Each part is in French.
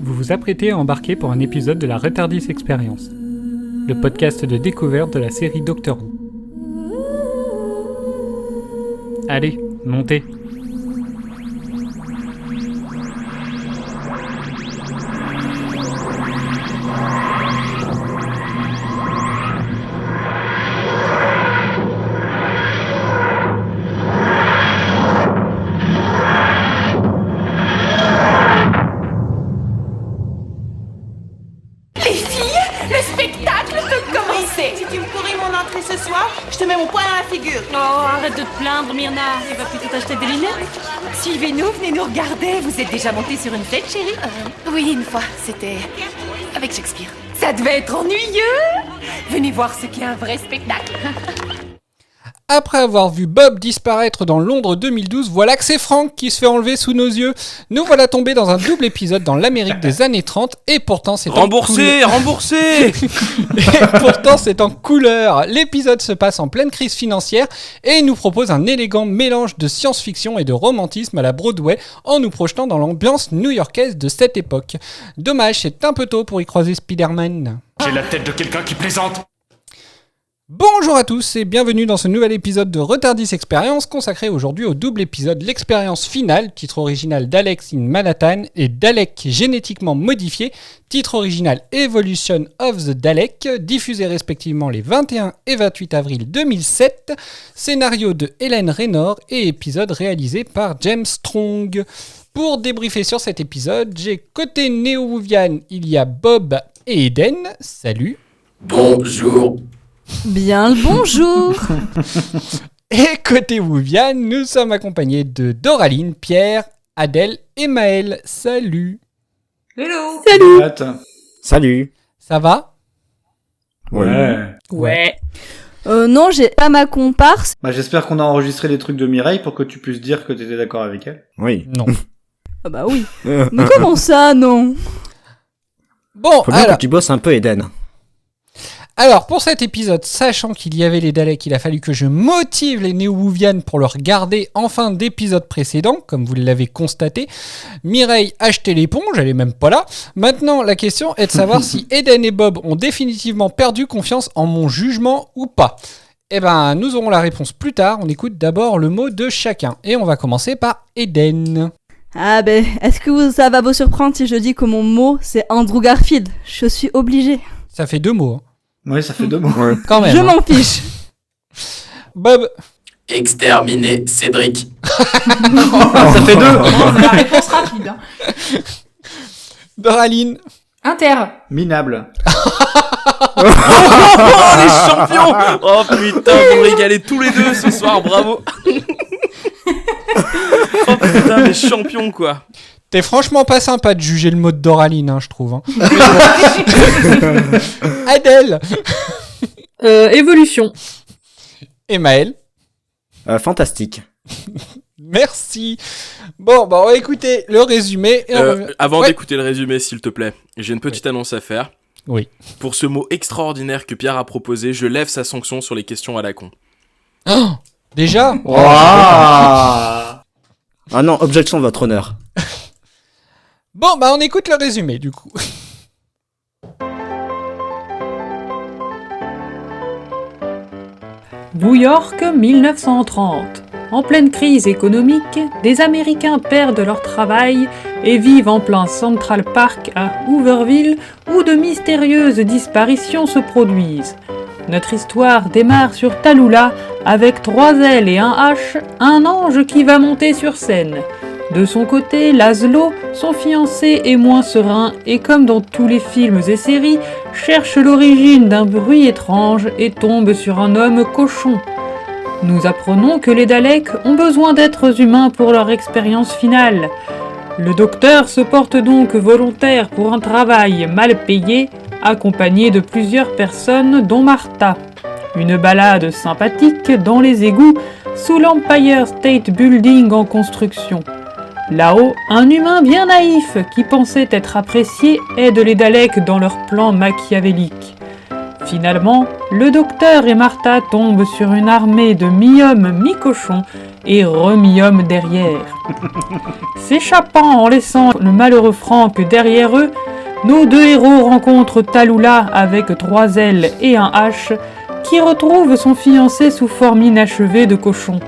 vous vous apprêtez à embarquer pour un épisode de la Retardis Experience, le podcast de découverte de la série Doctor Who. Allez, montez. Arrête de te plaindre, Myrna. Il va plutôt t'acheter des lunettes. Suivez-nous, venez nous regarder. Vous êtes déjà montés sur une tête, chérie? Oui, une fois. C'était avec Shakespeare. Ça devait être ennuyeux. Venez voir ce qu'est un vrai spectacle. Après avoir vu Bob disparaître dans Londres 2012, voilà que c'est Frank qui se fait enlever sous nos yeux. Nous voilà tombés dans un double épisode dans l'Amérique des années 30 et pourtant c'est Remboursé. Et pourtant c'est en couleur. L'épisode se passe en pleine crise financière et nous propose un élégant mélange de science-fiction et de romantisme à la Broadway en nous projetant dans l'ambiance new-yorkaise de cette époque. Dommage, c'est un peu tôt pour y croiser Spider-Man. J'ai la tête de quelqu'un qui plaisante. Bonjour à tous et bienvenue dans ce nouvel épisode de Retardis Experience consacré aujourd'hui au double épisode L'expérience finale, titre original Daleks in Manhattan et Daleks génétiquement modifiés, titre original Evolution of the Dalek, diffusé respectivement les 21 et 28 avril 2007, scénario de Hélène Raynor et épisode réalisé par James Strong. Pour débriefer sur cet épisode, j'ai côté Néo-Wouvian, il y a Bob et Eden, salut. Bonjour. Bien le bonjour. Et côté Wouvian, nous sommes accompagnés de Doraline, Pierre, Adèle et Maël. Salut. Hello. Salut. Salut. Ça va ? Ouais. Non, j'ai pas ma comparse. J'espère qu'on a enregistré les trucs de Mireille pour que tu puisses dire que t'étais d'accord avec elle. Oui. Non. Ah bah oui. Mais comment ça, non ? Bon, Faut bien que tu bosses un peu, Eden. alors pour cet épisode, sachant qu'il y avait les Daleks, il a fallu que je motive les Néo-Wouvian pour le regarder en fin d'épisode précédent, comme vous l'avez constaté. Mireille a jeté l'éponge, elle est même pas là. Maintenant, la question est de savoir si Eden et Bob ont définitivement perdu confiance en mon jugement ou pas. Eh ben, nous aurons la réponse plus tard. On écoute d'abord le mot de chacun. Et on va commencer par Eden. Ah ben, est-ce que ça va vous surprendre si je dis que mon mot, c'est Andrew Garfield ? Je suis obligée. Ça fait 2 mots. Oui, ça fait 2 mots. Quand même. Je m'en fiche. Bob. Exterminer Cédric. Ça fait 2. La réponse rapide. Doraline. Inter. Minable. Oh, les champions. Oh putain, vous me régalez tous les deux ce soir, bravo. Oh putain, les champions quoi. T'es franchement pas sympa de juger le mot de Doraline, je trouve. Hein. Adèle. Évolution. Et Maël. Fantastique. Merci. Bon, on va écouter le résumé. Et Avant d'écouter le résumé, s'il te plaît, j'ai une petite annonce à faire. Oui. Pour ce mot extraordinaire que Pierre a proposé, je lève sa sanction sur les questions à la con. Oh, déjà Ah non, objection, votre honneur. Bon, on écoute le résumé, du coup. New York, 1930. En pleine crise économique, des Américains perdent leur travail et vivent en plein Central Park à Hooverville où de mystérieuses disparitions se produisent. Notre histoire démarre sur Tallulah avec 3 ailes et un H, un ange qui va monter sur scène. De son côté, Laszlo, son fiancé, est moins serein et comme dans tous les films et séries, cherche l'origine d'un bruit étrange et tombe sur un homme cochon. Nous apprenons que les Daleks ont besoin d'êtres humains pour leur expérience finale. Le docteur se porte donc volontaire pour un travail mal payé, accompagné de plusieurs personnes dont Martha. Une balade sympathique dans les égouts sous l'Empire State Building en construction. Là-haut, un humain bien naïf qui pensait être apprécié aide les Daleks dans leur plan machiavélique. Finalement, le docteur et Martha tombent sur une armée de mi-hommes mi-cochons et remis homme derrière. S'échappant en laissant le malheureux Franck derrière eux, nos deux héros rencontrent Tallulah avec 3 ailes et un H, qui retrouve son fiancé sous forme inachevée de cochon.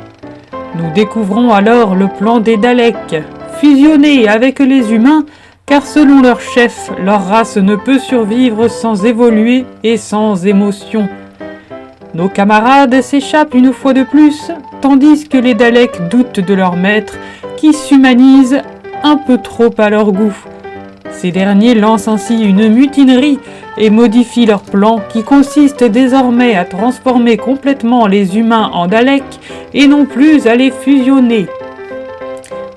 Nous découvrons alors le plan des Daleks, fusionner avec les humains, car selon leur chef, leur race ne peut survivre sans évoluer et sans émotion. Nos camarades s'échappent une fois de plus, tandis que les Daleks doutent de leur maître, qui s'humanise un peu trop à leur goût. Ces derniers lancent ainsi une mutinerie et modifient leur plan qui consiste désormais à transformer complètement les humains en Daleks et non plus à les fusionner.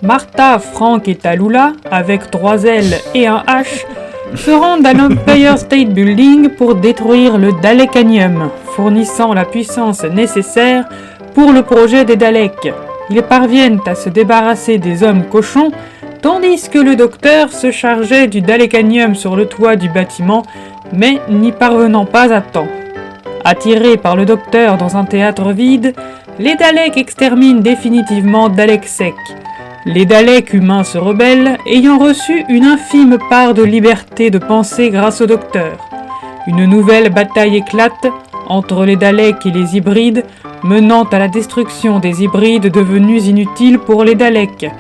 Martha, Frank et Tallulah, avec 3 ailes et un H, se rendent à l'Empire State Building pour détruire le Dalekanium, fournissant la puissance nécessaire pour le projet des Daleks. Ils parviennent à se débarrasser des hommes cochons, tandis que le docteur se chargeait du Dalekanium sur le toit du bâtiment, mais n'y parvenant pas à temps. Attirés par le docteur dans un théâtre vide, les Daleks exterminent définitivement Dalek-Sec. Les Daleks humains se rebellent, ayant reçu une infime part de liberté de penser grâce au docteur. Une nouvelle bataille éclate entre les Daleks et les hybrides, menant à la destruction des hybrides devenus inutiles pour les Daleks,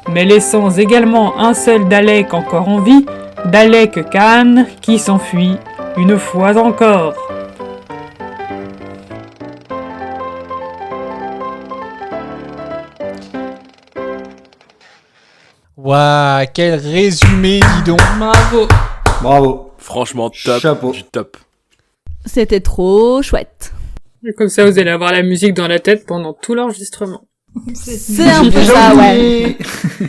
mais laissant également un seul Dalek encore en vie, Dalek Khan, qui s'enfuit une fois encore. Waouh, quel résumé, dis donc. Bravo. Bravo. Franchement, top. Chapeau. Du top. C'était trop chouette. Et comme ça, vous allez avoir la musique dans la tête pendant tout l'enregistrement. C'est un peu ça, ouais.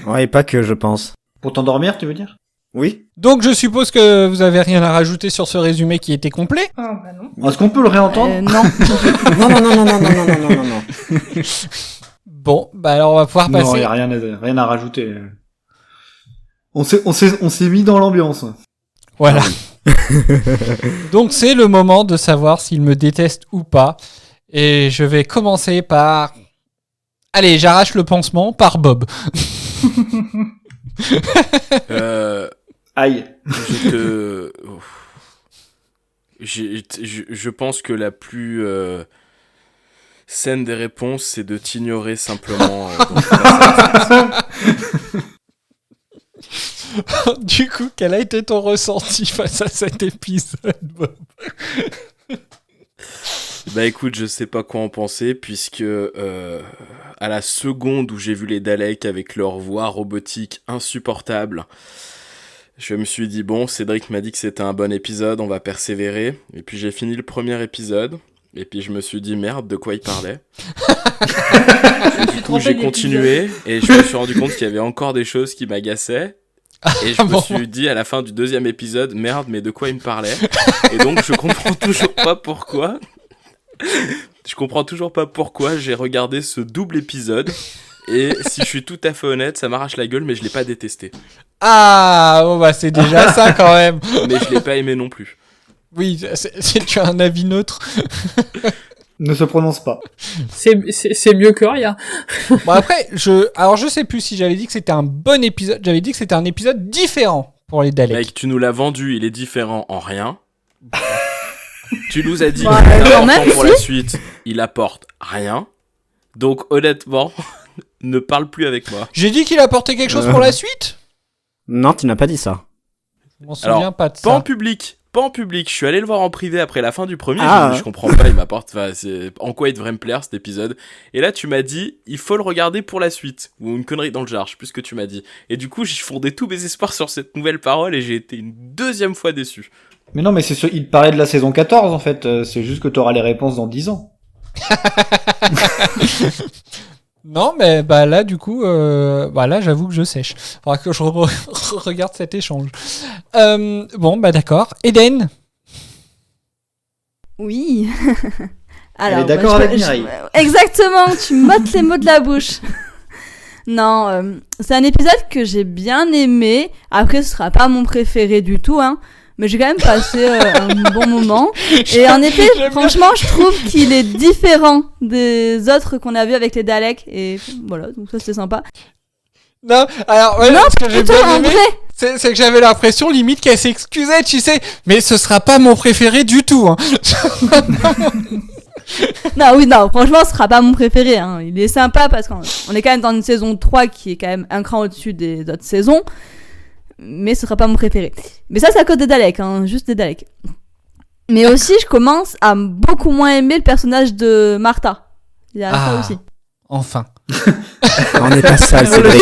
Ouais, pas que, je pense. Pour t'endormir, tu veux dire? Oui. Donc je suppose que vous avez rien à rajouter sur ce résumé qui était complet. Ah bah non. Est-ce qu'on peut le réentendre? Non. Non. Bon, bah alors on va pouvoir Non, passer. y a rien à rajouter. On s'est mis dans l'ambiance. Voilà. Donc c'est le moment de savoir s'il me déteste ou pas. Et je vais commencer par... Allez, j'arrache le pansement par Bob. Aïe. Je pense que la plus saine des réponses, c'est de t'ignorer simplement. Du coup, quel a été ton ressenti face à cet épisode, Bob? Bah écoute, je sais pas quoi en penser, puisque à la seconde où j'ai vu les Daleks avec leur voix robotique insupportable, je me suis dit, bon, Cédric m'a dit que c'était un bon épisode, on va persévérer. Et puis j'ai fini le premier épisode, et puis je me suis dit, merde, de quoi il parlait? Du coup, j'ai continué, et je me suis rendu compte qu'il y avait encore des choses qui m'agaçaient. Et je me suis dit à la fin du deuxième épisode, merde, mais de quoi il me parlait? Et donc je comprends toujours pas pourquoi. Je comprends toujours pas pourquoi j'ai regardé ce double épisode. Et si je suis tout à fait honnête, ça m'arrache la gueule, mais je l'ai pas détesté. Ah, bon bah c'est déjà ça quand même. Mais je l'ai pas aimé non plus. Oui, tu as un avis neutre. Ne se prononce pas. C'est mieux que rien. Bon après, je sais plus si j'avais dit que c'était un bon épisode. J'avais dit que c'était un épisode différent pour les Daleks. Mec, tu nous l'as vendu, il est différent en rien. Tu nous as dit Ouais, qu'il est quand important même, pour si. la suite, il apporte rien. Donc honnêtement, ne parle plus avec moi. J'ai dit qu'il apportait quelque chose pour la suite. Non, tu n'as pas dit ça. Je m'en souviens pas de Pas en ça. public. Pas en public. Je suis allé le voir en privé après la fin du premier. Ah. J'ai dit, je comprends pas, il m'apporte. Enfin, en quoi il devrait me plaire cet épisode. Et là, tu m'as dit, il faut le regarder pour la suite. Ou une connerie dans le genre, je sais plus ce que tu m'as dit. Et du coup, j'ai fondé tous mes espoirs sur cette nouvelle parole et j'ai été une deuxième fois déçu. Mais non, mais il parlait de la saison 14 en fait. C'est juste que t'auras les réponses dans 10 ans. Non, mais bah là, du coup, là, j'avoue que je sèche. Faudra que je regarde cet échange. Bon, bah d'accord. Eden. Oui. Elle est d'accord avec Mireille. Exactement, tu m'ôtes les mots de la bouche. Non, c'est un épisode que j'ai bien aimé. Après, ce sera pas mon préféré du tout, hein. mais j'ai quand même passé un bon moment. Et en effet, franchement, je trouve qu'il est différent des autres qu'on a vus avec les Daleks. Et voilà, donc ça c'était sympa. Non, alors, ouais, Non, ce que j'ai plutôt bien en aimé, vrai. c'est que j'avais l'impression limite qu'elle s'excusait, tu sais, mais ce sera pas mon préféré du tout, hein. Non, oui, non, franchement, ce sera pas mon préféré, hein. Il est sympa parce qu'on est quand même dans une saison 3 qui est quand même un cran au-dessus des autres saisons. Mais ce sera pas mon préféré. Mais ça, c'est à cause des Daleks, hein, juste des Daleks. Mais aussi, je commence à beaucoup moins aimer le personnage de Martha. Il y a ça aussi. Enfin. On n'est pas sale, c'est vrai.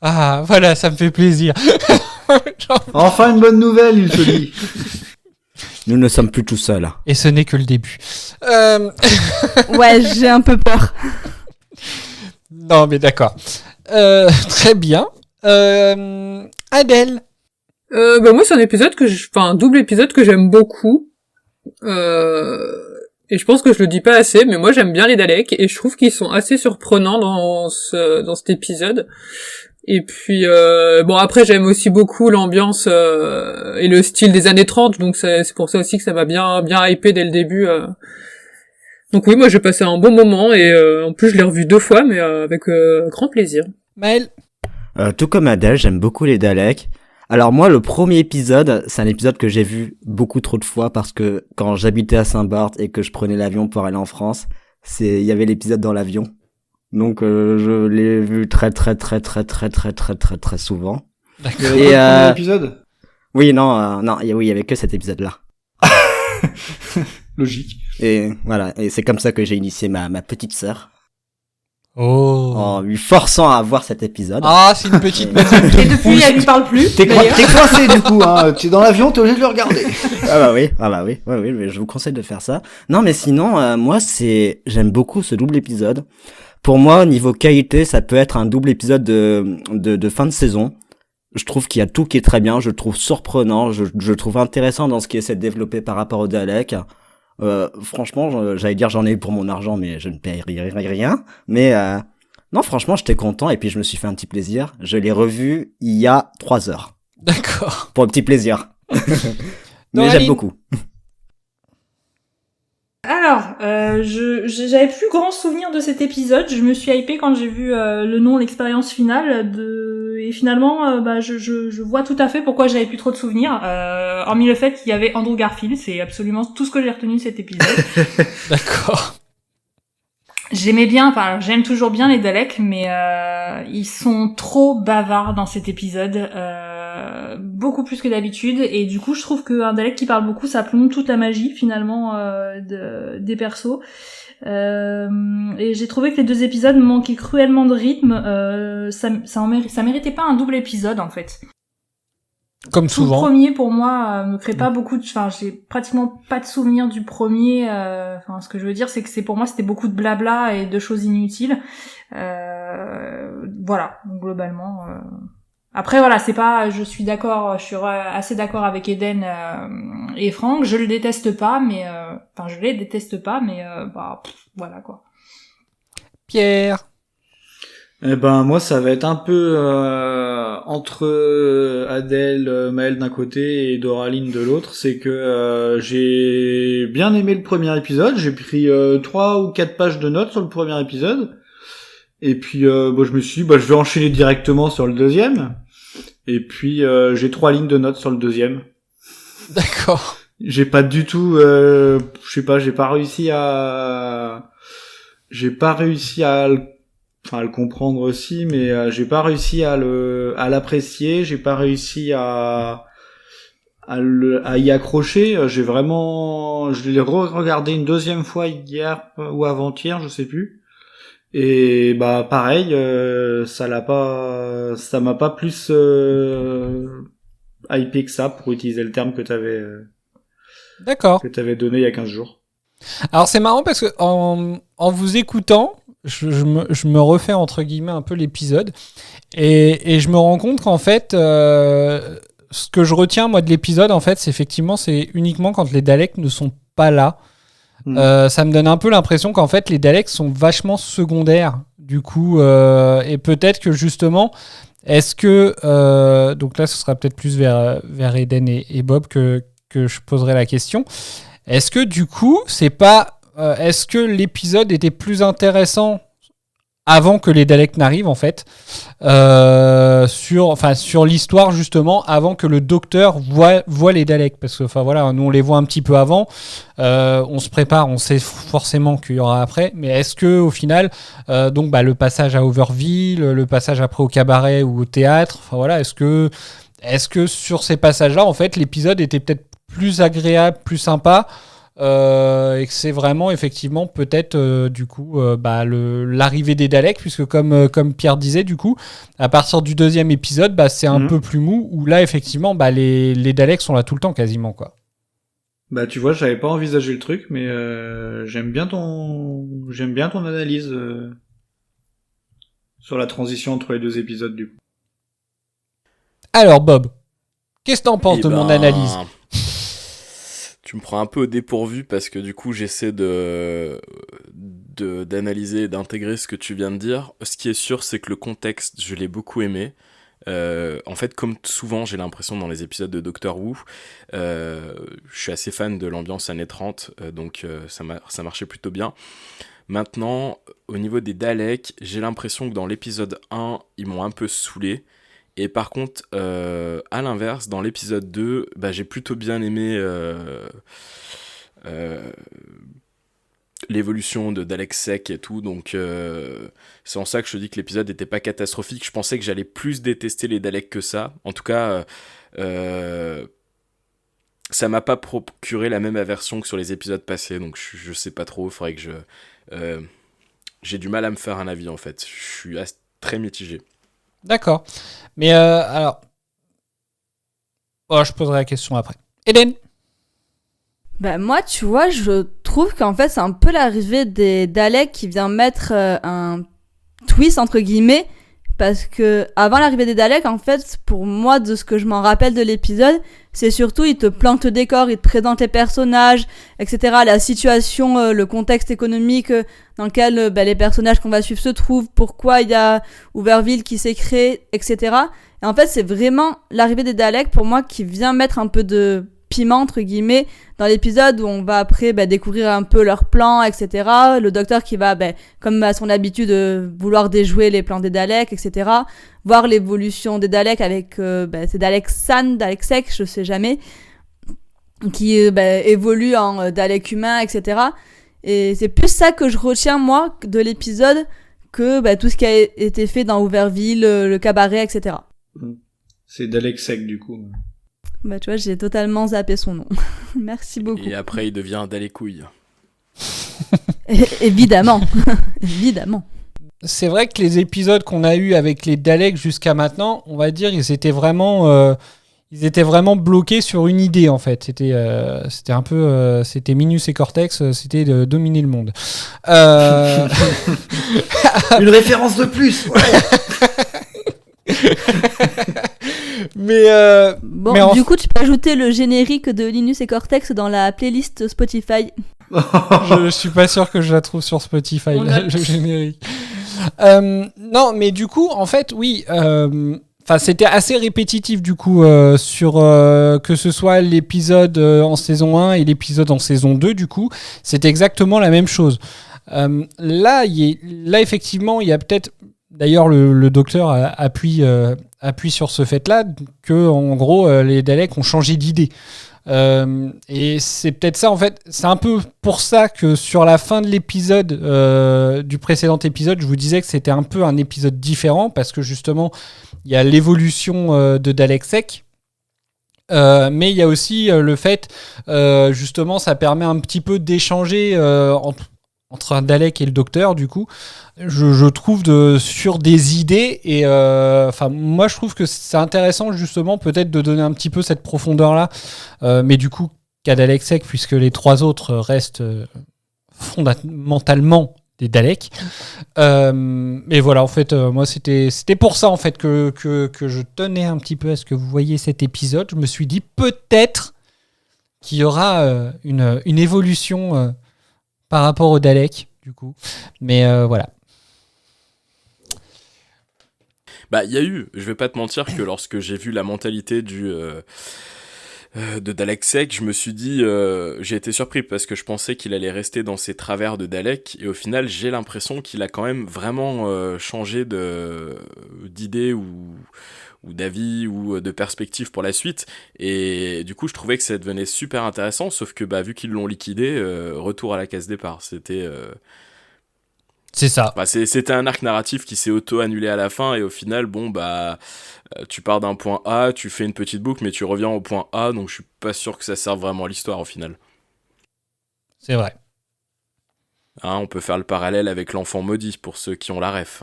Ah, voilà, ça me fait plaisir. Enfin une bonne nouvelle, il se dit. Nous ne sommes plus tout seuls. Et ce n'est que le début. Ouais, j'ai un peu peur. Non, mais d'accord. Très bien. Adèle. Moi, c'est un épisode un double épisode que j'aime beaucoup. Et je pense que je le dis pas assez, mais moi j'aime bien les Daleks et je trouve qu'ils sont assez surprenants dans cet épisode. Et puis après j'aime aussi beaucoup l'ambiance et le style des années 30, donc c'est pour ça aussi que ça m'a bien hypé dès le début. Donc oui, moi j'ai passé un bon moment et en plus je l'ai revu 2 fois, mais avec grand plaisir. Maël. Tout comme Adèle, j'aime beaucoup les Daleks. Alors moi, le premier épisode, c'est un épisode que j'ai vu beaucoup trop de fois parce que quand j'habitais à Saint-Barth et que je prenais l'avion pour aller en France, il y avait l'épisode dans l'avion. Donc je l'ai vu très souvent. D'accord. Et le premier épisode ? Oui, il y avait que cet épisode-là. Logique. Et voilà, et c'est comme ça que j'ai initié ma petite sœur. Oh. En lui forçant à voir cet épisode. Ah, c'est une petite Et depuis, elle lui parle plus. T'es coincé du coup, hein. Tu es dans l'avion, t'es obligé de le regarder. Oui, mais je vous conseille de faire ça. Non, mais sinon, moi, j'aime beaucoup ce double épisode. Pour moi, au niveau qualité, ça peut être un double épisode de fin de saison. Je trouve qu'il y a tout qui est très bien, je le trouve surprenant, je le trouve intéressant dans ce qui essaie de développer par rapport au Dalek. Franchement, j'allais dire j'en ai eu pour mon argent, mais je ne paye rien. Mais non, franchement, j'étais content et puis je me suis fait un petit plaisir. Je l'ai revu il y a 3 heures. D'accord. Pour un petit plaisir. Mais j'aime beaucoup. Alors, j'avais plus grand souvenir de cet épisode. Je me suis hypée quand j'ai vu le nom, l'expérience finale et finalement, je vois tout à fait pourquoi j'avais plus trop de souvenirs. Hormis le fait qu'il y avait Andrew Garfield, c'est absolument tout ce que j'ai retenu de cet épisode. D'accord. J'aime toujours bien les Daleks, mais ils sont trop bavards dans cet épisode, beaucoup plus que d'habitude, et du coup je trouve qu'un Dalek qui parle beaucoup, ça plombe toute la magie finalement des persos. Et j'ai trouvé que les 2 épisodes manquaient cruellement de rythme, ça méritait pas un double épisode en fait. Comme souvent. Le premier pour moi me crée pas beaucoup j'ai pratiquement pas de souvenirs du premier. Ce que je veux dire c'est que pour moi c'était beaucoup de blabla et de choses inutiles. Voilà, globalement. Après voilà, je suis assez d'accord avec Eden et Franck. Je les déteste pas, mais voilà quoi. Pierre. Eh ben moi ça va être un peu entre Adèle, Maël d'un côté et Doraline de l'autre. C'est que j'ai bien aimé le premier épisode. J'ai pris 3 ou 4 pages de notes sur le premier épisode. Et puis je me suis dit je vais enchaîner directement sur le deuxième. Et puis j'ai 3 lignes de notes sur le deuxième. D'accord. J'ai pas du tout j'ai pas réussi à le comprendre aussi, mais j'ai pas réussi à l'apprécier, j'ai pas réussi à y accrocher. Je l'ai regardé une deuxième fois hier ou avant-hier, je sais plus. Et pareil, ça m'a pas plus hypé que ça, pour utiliser le terme que t'avais donné il y a 15 jours. Alors c'est marrant parce que en vous écoutant, je me refais entre guillemets un peu l'épisode et je me rends compte qu'en fait ce que je retiens moi de l'épisode en fait c'est uniquement quand les Daleks ne sont pas là. Ça me donne un peu l'impression qu'en fait les Daleks sont vachement secondaires du coup et peut-être que justement Est-ce que donc là, ce sera peut-être plus vers Eden et Bob que je poserai la question. Est-ce que du coup, c'est pas est-ce que l'épisode était plus intéressant avant que les Daleks n'arrivent en fait, sur l'histoire justement, avant que le docteur voit les Daleks, parce que voilà, nous on les voit un petit peu avant, on se prépare, on sait forcément qu'il y aura après, mais est-ce que au final, le passage à Overville, le passage après au cabaret ou au théâtre, voilà, est-ce que sur ces passages-là, en fait, l'épisode était peut-être plus agréable, plus sympa? Et que c'est vraiment effectivement peut-être l'arrivée des Daleks, puisque comme Pierre disait, du coup à partir du deuxième épisode, c'est un peu plus mou, où là effectivement les Daleks sont là tout le temps quasiment, quoi. Tu vois, j'avais pas envisagé le truc, mais j'aime bien ton analyse sur la transition entre les deux épisodes, du coup. Alors Bob, qu'est-ce que t'en penses de mon analyse? Tu me prends un peu au dépourvu parce que du coup j'essaie d'analyser et d'intégrer ce que tu viens de dire. Ce qui est sûr, c'est que le contexte, je l'ai beaucoup aimé. En fait, comme souvent j'ai l'impression dans les épisodes de Doctor Who, je suis assez fan de l'ambiance années 30, donc ça marchait plutôt bien. Maintenant, au niveau des Daleks, j'ai l'impression que dans l'épisode 1, ils m'ont un peu saoulé. Et par contre, à l'inverse, dans l'épisode 2, j'ai plutôt bien aimé l'évolution de Dalek Sec et tout, donc c'est en ça que je te dis que l'épisode n'était pas catastrophique. Je pensais que j'allais plus détester les Daleks que ça. En tout cas, ça m'a pas procuré la même aversion que sur les épisodes passés, donc je sais pas trop, il faudrait que j'ai du mal à me faire un avis en fait. Je suis très mitigé. D'accord. Mais alors... je poserai la question après. Eden? Moi, tu vois, je trouve qu'en fait, c'est un peu l'arrivée des Daleks qui vient mettre un twist, entre guillemets, parce que avant l'arrivée des Daleks, en fait, pour moi, de ce que je m'en rappelle de l'épisode, c'est surtout, ils te plantent le décor, ils te présentent les personnages, etc., la situation, le contexte économique dans lequel les personnages qu'on va suivre se trouvent, pourquoi il y a Overville qui s'est créé, etc. Et en fait, c'est vraiment l'arrivée des Daleks, pour moi, qui vient mettre un peu de piment, entre guillemets, dans l'épisode où on va après découvrir un peu leurs plans, etc. Le docteur qui va, comme à son habitude, vouloir déjouer les plans des Daleks, etc. Voir l'évolution des Daleks avec ces Daleks San, Daleks Sec, je sais jamais, qui évoluent en Daleks humains, etc. Et c'est plus ça que je retiens, moi, de l'épisode, que tout ce qui a été fait dans Overville, le cabaret, etc. C'est Dalek Sec, du coup. Tu vois, j'ai totalement zappé son nom. Merci beaucoup. Et après, il devient un Dalekouille. Évidemment. Évidemment. C'est vrai que les épisodes qu'on a eus avec les Daleks jusqu'à maintenant, on va dire, ils étaient vraiment bloqués sur une idée, en fait. C'était un peu... c'était Minus et Cortex, c'était de dominer le monde. Une référence de plus, ouais. Mais du coup, tu peux ajouter le générique de Linus et Cortex dans la playlist Spotify. Je suis pas sûr que je la trouve sur Spotify, le générique. Non, mais du coup, en fait, oui. C'était assez répétitif, du coup, sur que ce soit l'épisode en saison 1 et l'épisode en saison 2, du coup, c'est exactement la même chose. Là, effectivement, il y a peut-être... D'ailleurs, le docteur appuie sur ce fait-là, que en gros, les Daleks ont changé d'idée. Et c'est peut-être ça, en fait. C'est un peu pour ça que sur la fin de l'épisode, du précédent épisode, je vous disais que c'était un peu un épisode différent, parce que justement, il y a l'évolution de Dalek Sec. Mais il y a aussi le fait, justement, ça permet un petit peu d'échanger entre un Dalek et le docteur, du coup, je trouve sur des idées, et moi je trouve que c'est intéressant justement peut-être de donner un petit peu cette profondeur-là, mais du coup qu'à Dalek Sec, puisque les trois autres restent fondamentalement des Daleks. Mais voilà, en fait, moi c'était pour ça en fait que je tenais un petit peu à ce que vous voyiez cet épisode. Je me suis dit peut-être qu'il y aura une évolution par rapport au Dalek, du coup. Mais voilà. Bah, il y a eu, je vais pas te mentir que lorsque j'ai vu la mentalité de Dalek Sec, je me suis dit, j'ai été surpris parce que je pensais qu'il allait rester dans ses travers de Dalek, et au final, j'ai l'impression qu'il a quand même vraiment changé d'idée ou d'avis ou de perspective pour la suite, et du coup je trouvais que ça devenait super intéressant, sauf que bah, vu qu'ils l'ont liquidé, retour à la case départ, C'est ça. bah, c'était un arc narratif qui s'est auto-annulé à la fin, et au final, bon, bah, tu pars d'un point A, tu fais une petite boucle, mais tu reviens au point A, donc je suis pas sûr que ça serve vraiment à l'histoire au final. C'est vrai. Hein, on peut faire le parallèle avec l'enfant maudit, pour ceux qui ont la ref.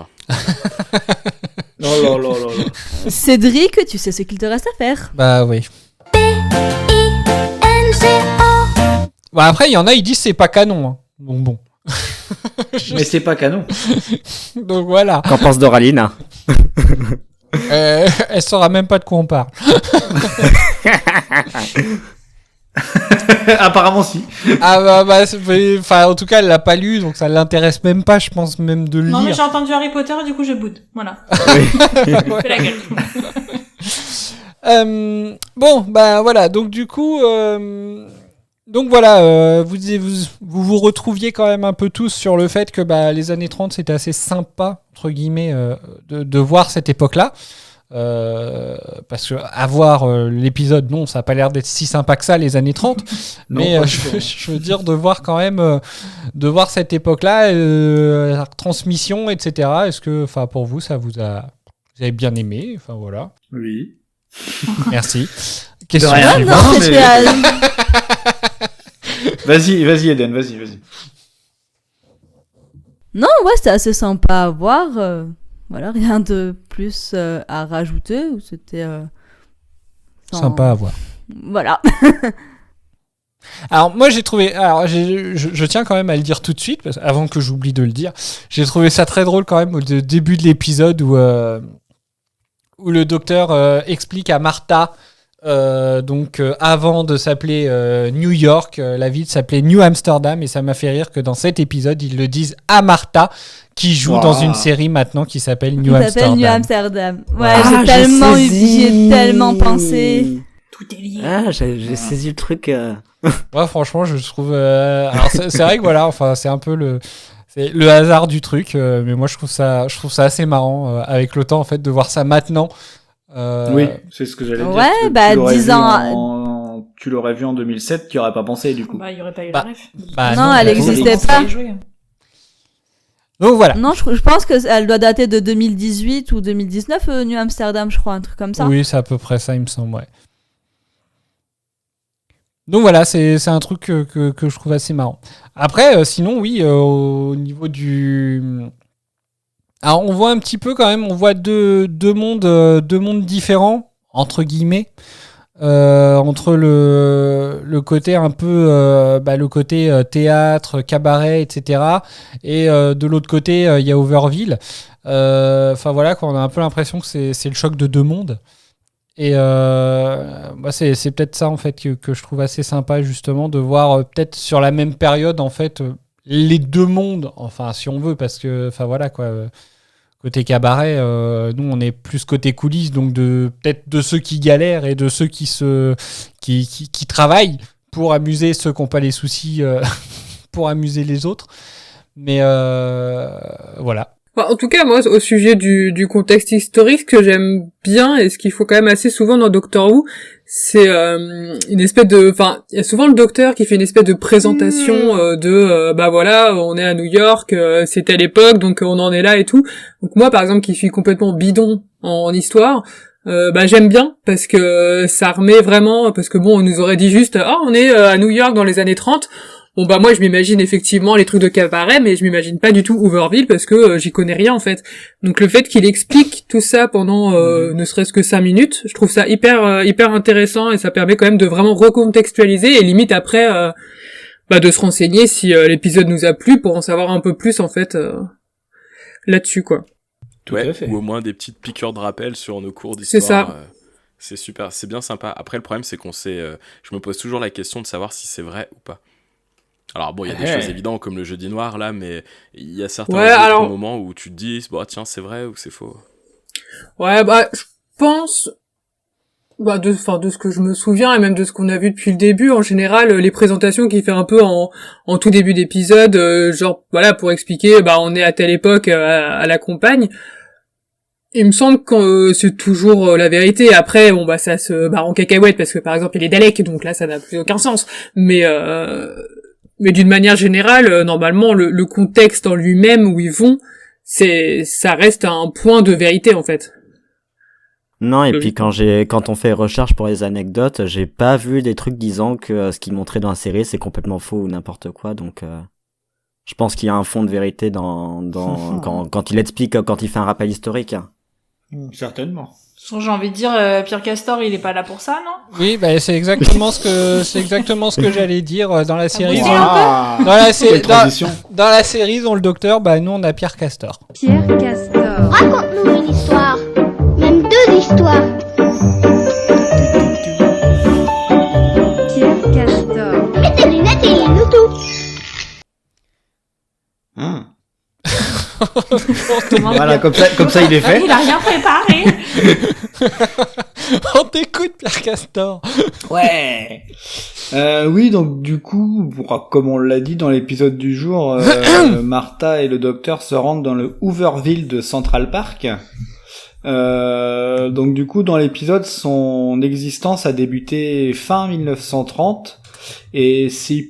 Oh là là là là. Cédric, tu sais ce qu'il te reste à faire. Bah oui. Bah après, il y en a, ils disent c'est pas canon. Hein. Bon. Mais c'est pas canon. Donc voilà. Qu'en pense Doraline? Elle saura même pas de quoi on parle. Apparemment si. Ah bah enfin en tout cas elle l'a pas lu, donc ça l'intéresse même pas, je pense même de le Non, lire. mais j'ai entendu Harry Potter, du coup je boude. Voilà. Ouais. Fais la gueule. Bon bah voilà, donc du coup donc voilà, vous retrouviez quand même un peu tous sur le fait que bah, les années 30 c'était assez sympa entre guillemets de voir cette époque-là. Parce que avoir l'épisode, non, ça a pas l'air d'être si sympa que ça les années 30. Non, Mais pas je veux dire de voir quand même de voir cette époque-là, la transmission, etc. Est-ce que, enfin, pour vous, vous avez bien aimé, enfin voilà. Oui. Merci. Question rien. suivante. Non, c'était Vas-y Eden, vas-y. Non, ouais, c'était assez sympa à voir. Voilà, rien de plus à rajouter. Ou c'était Sympa à voir. Voilà. Alors moi j'ai trouvé, je tiens quand même à le dire tout de suite avant que j'oublie de le dire. J'ai trouvé ça très drôle quand même au début de l'épisode où le docteur explique à Martha. Avant de s'appeler New York, la ville s'appelait New Amsterdam, et ça m'a fait rire que dans cet épisode ils le disent à Martha qui joue dans une série maintenant qui s'appelle New Amsterdam. Ça s'appelle New Amsterdam. Ouais, Ah, j'y ai tellement pensé. Tout est lié. Ah, j'ai saisi le truc. Ouais, franchement, je trouve. Alors c'est vrai que voilà, enfin c'est un peu c'est le hasard du truc, mais moi je trouve ça assez marrant avec le temps en fait de voir ça maintenant. Oui, c'est ce que j'allais dire. Ouais, bah 10 ans. Tu l'aurais vu en 2007, tu aurais pas pensé du coup. Bah, il y aurait pas eu la ref. Non, elle existait pas. Donc voilà. Non, je pense qu'elle doit dater de 2018 ou 2019, New Amsterdam, je crois, un truc comme ça. Oui, c'est à peu près ça, il me semble, ouais. Donc voilà, c'est un truc que je trouve assez marrant. Après, sinon, oui, au niveau du... Alors, on voit un petit peu quand même, on voit deux mondes différents, entre guillemets, entre le côté un peu, le côté théâtre, cabaret, etc. Et de l'autre côté, il y a Overville. Enfin voilà, on a un peu l'impression que c'est le choc de deux mondes. Et c'est peut-être ça en fait que je trouve assez sympa justement de voir peut-être sur la même période en fait les deux mondes, enfin si on veut, parce que enfin voilà quoi, côté cabaret, nous on est plus côté coulisses, donc peut-être de ceux qui galèrent et de ceux qui travaillent pour amuser ceux qui n'ont pas les soucis pour amuser les autres, mais voilà. Enfin, en tout cas, moi, au sujet du contexte historique, ce que j'aime bien et ce qu'il faut quand même assez souvent dans Doctor Who, c'est une espèce de... Enfin, il y a souvent le docteur qui fait une espèce de présentation voilà, on est à New York, c'était à l'époque, donc on en est là et tout. Donc moi, par exemple, qui suis complètement bidon en histoire... j'aime bien parce que ça remet vraiment, parce que bon, on nous aurait dit juste on est à New York dans les années 30. Bon moi je m'imagine effectivement les trucs de cabaret, mais je m'imagine pas du tout Overville parce que j'y connais rien en fait. Donc le fait qu'il explique tout ça pendant ne serait-ce que 5 minutes, je trouve ça hyper intéressant, et ça permet quand même de vraiment recontextualiser et limite après de se renseigner si l'épisode nous a plu pour en savoir un peu plus en fait là-dessus quoi. Tout à fait. Ou au moins des petites piqûres de rappel sur nos cours d'histoire. C'est ça. C'est super, c'est bien sympa. Après le problème c'est qu'on je me pose toujours la question de savoir si c'est vrai ou pas. Alors bon, il y a des choses évidentes comme le jeudi noir là, mais il y a certains moments où tu te dis tiens, c'est vrai ou c'est faux. Ouais, bah, je pense, bah, de ce que je me souviens et même de ce qu'on a vu depuis le début, en général, les présentations qu'il fait un peu en tout début d'épisode, genre, voilà, pour expliquer, bah, on est à telle époque à la campagne. Il me semble que c'est toujours la vérité. Après, bon, bah, ça se barre en cacahuète parce que, par exemple, il y a les Daleks, donc là, ça n'a plus aucun sens. Mais d'une manière générale, normalement, le contexte en lui-même où ils vont, ça reste un point de vérité, en fait. Non, et puis quand on fait recherche pour les anecdotes, j'ai pas vu des trucs disant que ce qu'ils montraient dans la série c'est complètement faux ou n'importe quoi, donc je pense qu'il y a un fond de vérité quand il explique, quand il fait un rappel historique. Certainement. J'ai envie de dire, Pierre Castor, il est pas là pour ça, non? Oui, bah, c'est exactement ce que j'allais dire dans la série. Ah, Dans la série, dans le Docteur, bah, nous, on a Pierre Castor. Pierre Castor. Raconte-nous une histoire. Même deux histoires. Pierre Castor. Mets tes lunettes et lis-nous tout. Voilà, comme ça il est fait. Il a rien préparé. On t'écoute, Pierre Castor. Ouais. Oui, donc du coup, comme on l'a dit dans l'épisode du jour, Martha et le docteur se rendent dans le Hooverville de Central Park. Donc du coup, dans l'épisode, son existence a débuté fin 1930 et c'est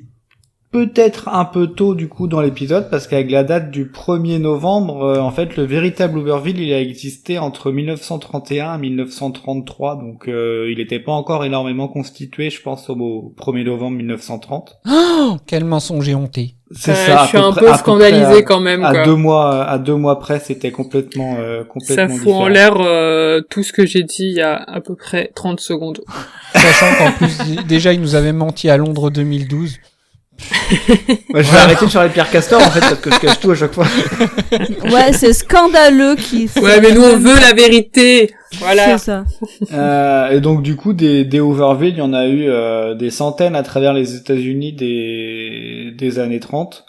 peut-être un peu tôt du coup dans l'épisode parce qu'avec la date du 1er novembre, en fait, le véritable Hooverville, il a existé entre 1931 et 1933, donc il n'était pas encore énormément constitué, je pense, au 1er novembre 1930. Oh, quel mensonge éhonté. C'est ça. Je suis un peu scandalisé quand même. À 2 mois près, c'était complètement ça fout différent. en l'air tout ce que j'ai dit il y a à peu près 30 secondes. Sachant qu'en plus, déjà, il nous avait menti à Londres 2012. Ouais, je vais arrêter de faire les Pierre Castor en fait parce que je cache tout à chaque fois. Ouais, c'est scandaleux Ouais, mais nous on veut la vérité. Voilà. C'est ça. Et donc du coup des Hooverville, il y en a eu des centaines à travers les États-Unis des années 30.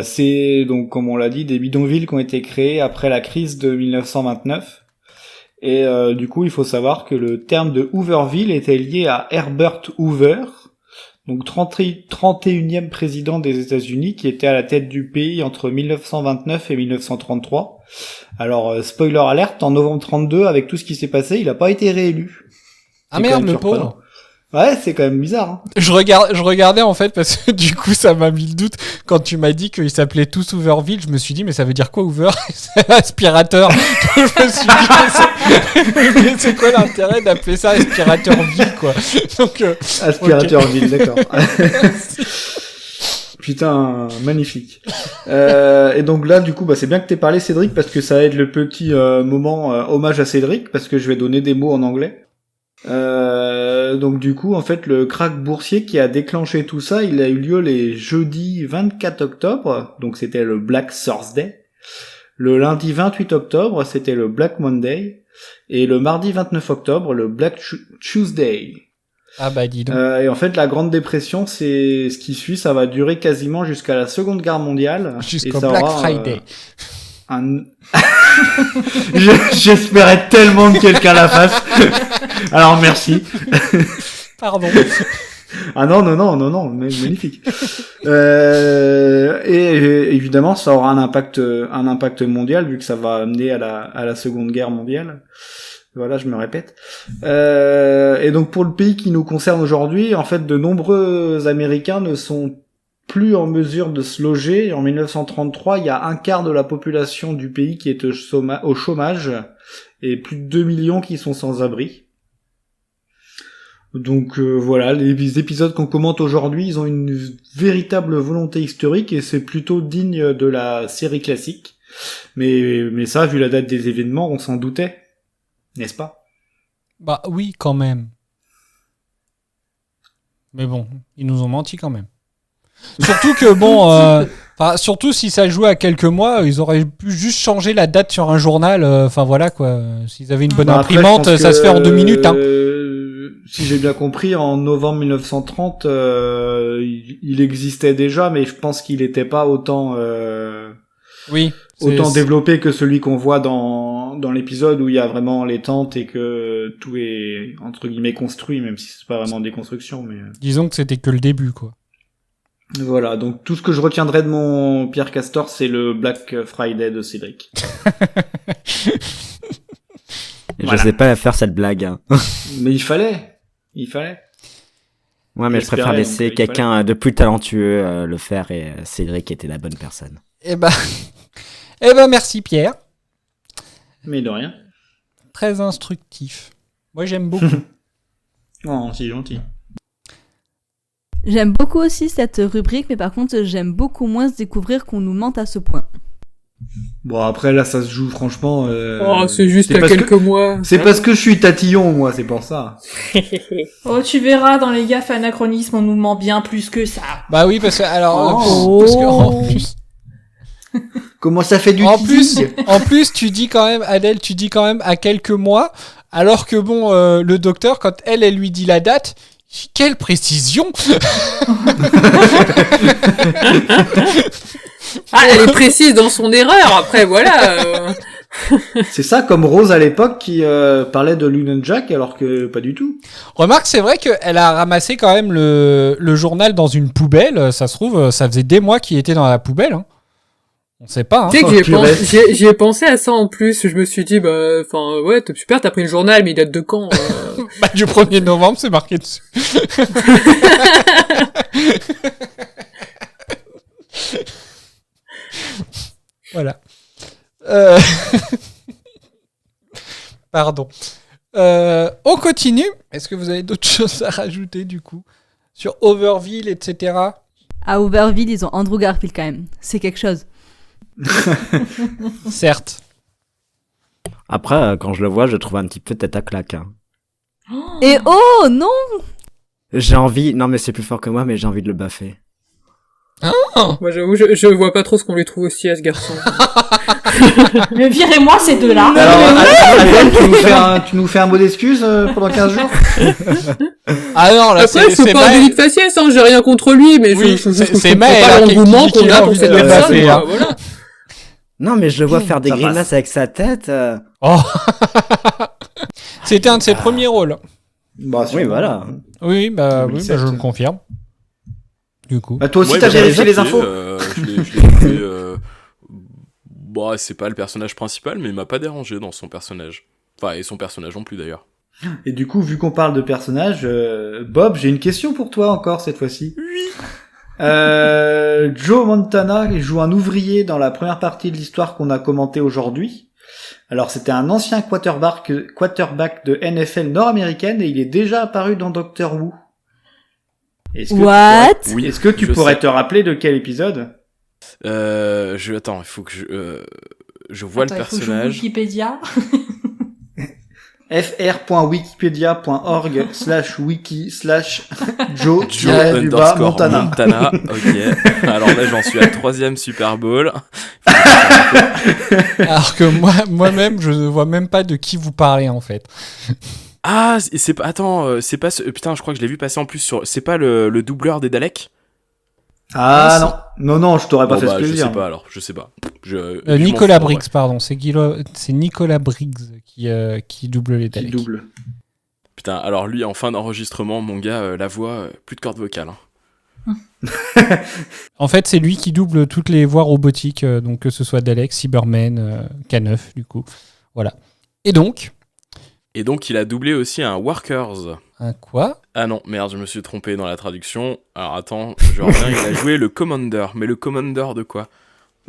C'est donc comme on l'a dit des bidonvilles qui ont été créés après la crise de 1929. Et du coup, il faut savoir que le terme de Hooverville était lié à Herbert Hoover. Donc 31e président des États-Unis qui était à la tête du pays entre 1929 et 1933. Alors spoiler alerte, en novembre 32 avec tout ce qui s'est passé, il a pas été réélu. Ah merde, le pauvre. Ouais, c'est quand même bizarre. Hein. Je regardais en fait parce que du coup ça m'a mis le doute quand tu m'as dit qu'ils s'appelaient tous Hooverville. Je me suis dit mais ça veut dire quoi Hoover? C'est aspirateur. Je me suis dit mais c'est quoi l'intérêt d'appeler ça aspirateur-ville quoi? Donc aspirateur-ville, d'accord. Putain, magnifique. Et donc là, du coup, bah c'est bien que t'aies parlé Cédric parce que ça aide le petit moment hommage à Cédric parce que je vais donner des mots en anglais. Donc du coup, en fait, le krach boursier qui a déclenché tout ça, il a eu lieu les jeudis 24 octobre, donc c'était le Black Thursday. Le lundi 28 octobre, c'était le Black Monday. Et le mardi 29 octobre, le Black Tuesday. Ah bah dis donc. Et en fait, la Grande Dépression, c'est ce qui suit, ça va durer quasiment jusqu'à la Seconde Guerre mondiale. Jusqu'au Black Friday. J'espérais tellement que quelqu'un la fasse. Alors merci. Pardon. Ah non, magnifique. Et évidemment, ça aura un impact mondial vu que ça va amener à la Seconde Guerre mondiale. Voilà, je me répète. Et donc pour le pays qui nous concerne aujourd'hui, en fait, de nombreux Américains ne sont plus en mesure de se loger. En 1933, il y a un quart de la population du pays qui est au chômage et plus de 2 millions qui sont sans abri. Donc voilà, les épisodes qu'on commente aujourd'hui, ils ont une véritable volonté historique et c'est plutôt digne de la série classique. Mais ça, vu la date des événements, on s'en doutait, n'est-ce pas? Bah oui, quand même. Mais bon, ils nous ont menti quand même. Surtout que bon, surtout si ça jouait à quelques mois, ils auraient pu juste changer la date sur un journal. Enfin voilà quoi. S'ils avaient une bonne imprimante, après, ça se fait en 2 minutes. Hein. Si j'ai bien compris, en novembre 1930, il existait déjà, mais je pense qu'il n'était pas autant oui, autant développé que celui qu'on voit dans dans l'épisode où il y a vraiment les tentes et que tout est entre guillemets construit, même si c'est pas vraiment des constructions, mais Disons que c'était que le début, quoi. voilà. Donc tout ce que je retiendrai de mon Pierre Castor, c'est le Black Friday de Cédric. Je sais pas faire cette blague. Hein. Mais il fallait. Ouais, mais je préfère laisser quelqu'un de plus talentueux le faire et Cédric était la bonne personne. Eh ben, merci Pierre. Mais de rien. Très instructif. Moi, j'aime beaucoup. Oh, c'est gentil. J'aime beaucoup aussi cette rubrique, mais par contre, j'aime beaucoup moins se découvrir qu'on nous mente à ce point. Bon, après, là, ça se joue, franchement... Oh, c'est juste à quelques mois. C'est parce que je suis tatillon, moi, c'est pour ça. Oh, tu verras, dans les gaffes anachronisme, on nous ment bien plus que ça. Bah oui, parce que, alors... Oh. en plus... Comment ça fait du en teasing plus, tu dis quand même, Adèle, à quelques mois, alors que bon, le docteur, quand elle lui dit la date, quelle précision. Ah, elle est précise dans son erreur, après, voilà. C'est ça, comme Rose à l'époque qui parlait de Union Jack, alors que pas du tout. Remarque, c'est vrai qu'elle a ramassé quand même le journal dans une poubelle. Ça se trouve, ça faisait des mois qu'il était dans la poubelle. Hein. On sait pas. Hein. Tu sais que j'y ai pensé à ça en plus. Je me suis dit, ouais, super, t'as pris le journal, mais il date de quand Du 1er novembre, c'est marqué dessus. Voilà. Pardon. On continue. Est-ce que vous avez d'autres choses à rajouter du coup sur Overville, etc. À Overville, ils ont Andrew Garfield quand même. C'est quelque chose. Certes. Après, quand je le vois, je trouve un petit peu tête à claque. Hein. Et oh non. J'ai envie, non mais c'est plus fort que moi, mais j'ai envie de le baffer. Moi j'avoue, je vois pas trop ce qu'on lui trouve aussi à ce garçon. Mais virez-moi ces deux-là. Alors, Adèle, tu nous fais un mot d'excuse pendant 15 jours. Ah non, là, après, c'est pas un délit de faciès, hein, j'ai rien contre lui, mais oui, c'est pas l'engouement qu'on a pour cette personne, voilà. Non, mais je le vois faire des grimaces avec sa tête. Oh. C'était un de ses premiers rôles. Bah, oui, voilà. Oui, je le confirme. Du coup. Bah, toi aussi, t'as vérifié les infos. Je l'ai trouvé, Bon, c'est pas le personnage principal, mais il m'a pas dérangé dans son personnage. Enfin, et son personnage non plus d'ailleurs. Et du coup, vu qu'on parle de personnages, Bob, j'ai une question pour toi encore cette fois-ci. Oui. Joe Montana, il joue un ouvrier dans la première partie de l'histoire qu'on a commentée aujourd'hui. Alors, c'était un ancien quarterback de NFL nord-américaine et il est déjà apparu dans Doctor Who. Est-ce que tu pourrais te rappeler de quel épisode? Attends, il faut que je vois le personnage. Wikipédia. fr.wiki.org/Joe_Montana. Ok. Alors là, j'en suis à 3e Super Bowl. Alors que moi-même, je ne vois même pas de qui vous parlez en fait. Ah, c'est pas. Attends, c'est pas. Putain, je crois que je l'ai vu passer en plus sur. C'est pas le doubleur des Daleks. Ah non, je t'aurais pas fait ce plaisir. Je sais pas alors, je sais pas. Nicolas Briggs, pardon, c'est Nicolas Briggs qui double les Daleks. Putain, alors lui, en fin d'enregistrement, mon gars, la voix, plus de cordes vocales. Hein. En fait, c'est lui qui double toutes les voix robotiques, donc que ce soit Dalek, Cybermen, K9, du coup. Voilà. Et donc, il a doublé aussi un Workers. Un quoi? Ah non, merde, je me suis trompé dans la traduction. Alors attends, je reviens, il a joué le Commander. Mais le Commander de quoi?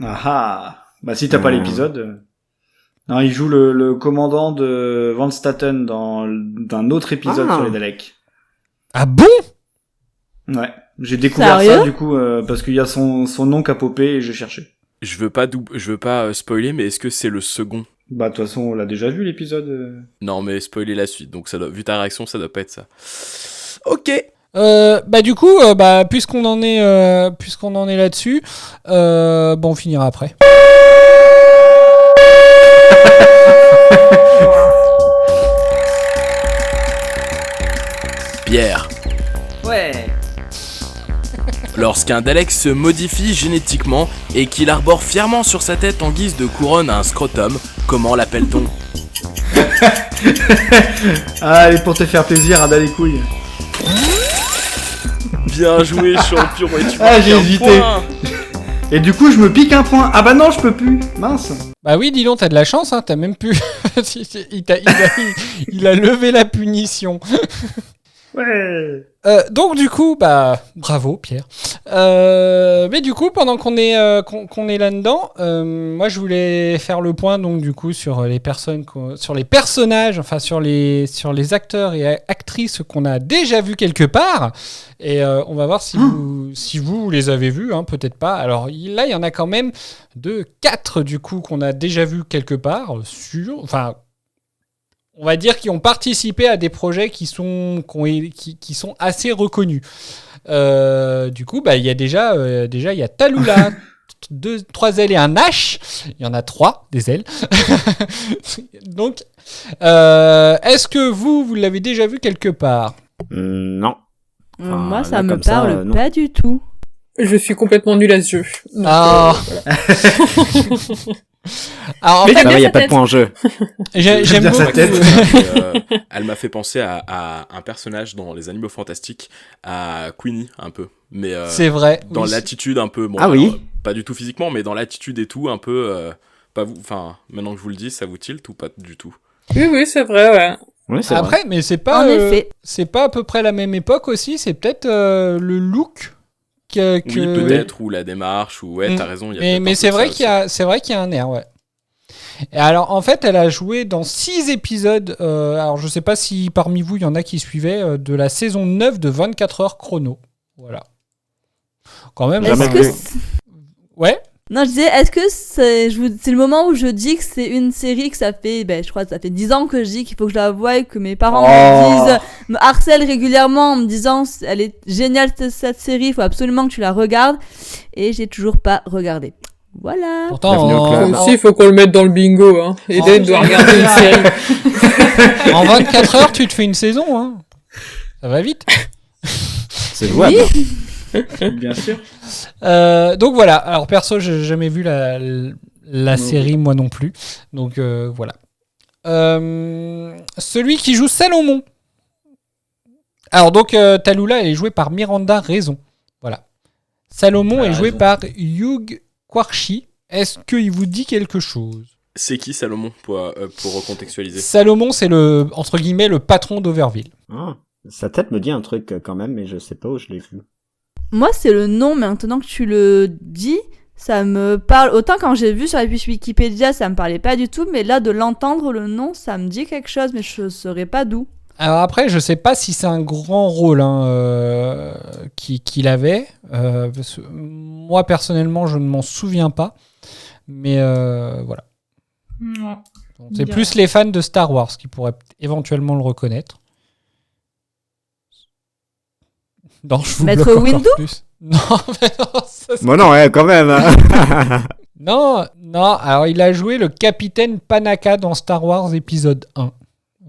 Ah, bah si t'as pas l'épisode... Non, il joue le commandant de Van Staten dans d'un autre épisode sur les Daleks. Ah bon? Ouais, j'ai découvert ça du coup parce qu'il y a son nom qui a popé et j'ai cherché. Je veux pas spoiler, mais est-ce que c'est le second? Bah de toute façon, on l'a déjà vu l'épisode. Non, mais spoiler la suite, donc vu ta réaction, ça doit pas être ça. Ok. Du coup, puisqu'on en est là-dessus, on finira après. Pierre. Ouais. Le Lorsqu'un Dalek se modifie génétiquement et qu'il arbore fièrement sur sa tête en guise de couronne un scrotum, comment l'appelle-t-on ? Allez, pour te faire plaisir, Ada les couilles. Bien joué, champion, et tu Ah, marques j'ai un hésité. point. Et du coup, je me pique un point. Ah bah non, je peux plus. Mince. Bah oui, dis donc, t'as de la chance, hein, t'as même pu... il a levé la punition. Ouais. Donc du coup, bah bravo Pierre. Mais du coup, pendant qu'on est là-dedans, moi je voulais faire le point donc du coup sur les personnages, enfin sur les acteurs et actrices qu'on a déjà vus quelque part. Et on va voir si vous les avez vus, hein, peut-être pas. Alors là, il y en a quand même 4 du coup qu'on a déjà vus quelque part on va dire qui ont participé à des projets qui sont assez reconnus. Du coup, bah il y a déjà il y a Tallulah, 3 ailes et un H. Il y en a 3 des ailes. Donc, est-ce que vous l'avez déjà vu quelque part ? Non. Enfin, Moi, là, ça me comme ça, parle non. pas du tout. Je suis complètement nulle à ce jeu. Donc, Ah. Alors, en Mais fait, Ça va, bien il n'y a sa pas de tête. point en jeu. j'aime bien sa beaucoup. tête. Elle m'a fait penser à un personnage dans Les Animaux Fantastiques, à Queenie un peu, mais C'est vrai. dans oui. l'attitude un peu, bon, Ah oui. alors, pas du tout physiquement, mais dans l'attitude et tout un peu, pas vous, enfin maintenant que je vous le dis, ça vous tilt ou pas du tout? Oui, c'est vrai, ouais. Oui, c'est vrai. Après, mais c'est pas. En effet. C'est pas à peu près la même époque aussi. C'est peut-être le look que. Oui, peut-être, ou la démarche, ou ouais, t'as raison. Il y a peut-être un Mais peu c'est de vrai ça qu'il y a, c'est vrai qu'il y a un air, ouais. Et alors, en fait, elle a joué dans 6 épisodes. Alors, je sais pas si parmi vous, il y en a qui suivaient de la saison 9 de 24 heures chrono. Voilà. Quand même, Jamais Est-ce que vu. Ouais. Non, je disais, est-ce que c'est le moment où je dis que c'est une série que ça fait, je crois que ça fait 10 ans que je dis qu'il faut que je la voie et que mes parents me harcèlent régulièrement en me disant elle est géniale cette série, il faut absolument que tu la regardes. Et j'ai toujours pas regardé. Voilà. Pourtant, Bienvenue au club. Aussi, il faut qu'on le mette dans le bingo, hein. Eden doit regarder une série. en 24 heures, tu te fais une saison, hein. Ça va vite. C'est jouable. Bien sûr. Donc voilà. Alors perso, j'ai jamais vu la série, moi non plus. Donc voilà. Celui qui joue Salomon. Alors donc Tallulah, elle est jouée par Miranda Raison. Voilà. Salomon est joué par Hugh Quarshie. Est-ce qu'il vous dit quelque chose ? C'est qui Salomon pour recontextualiser? Salomon, c'est entre guillemets le patron d'Overville. Ah, sa tête me dit un truc quand même, mais je sais pas où je l'ai vu. Moi, c'est le nom, mais maintenant que tu le dis, ça me parle. Autant quand j'ai vu sur la fiche Wikipédia, ça me parlait pas du tout, mais là, de l'entendre, le nom, ça me dit quelque chose, mais je saurais pas d'où. Alors après, je sais pas si c'est un grand rôle qu'il avait. Parce que moi, personnellement, je ne m'en souviens pas. Mais voilà. Non. Donc, c'est plus les fans de Star Wars qui pourraient éventuellement le reconnaître. Non, je vous Maître bloque encore Windu ? plus. Non, mais non, ça, Bon non, ouais, quand même. non, alors il a joué le capitaine Panaka dans Star Wars épisode 1.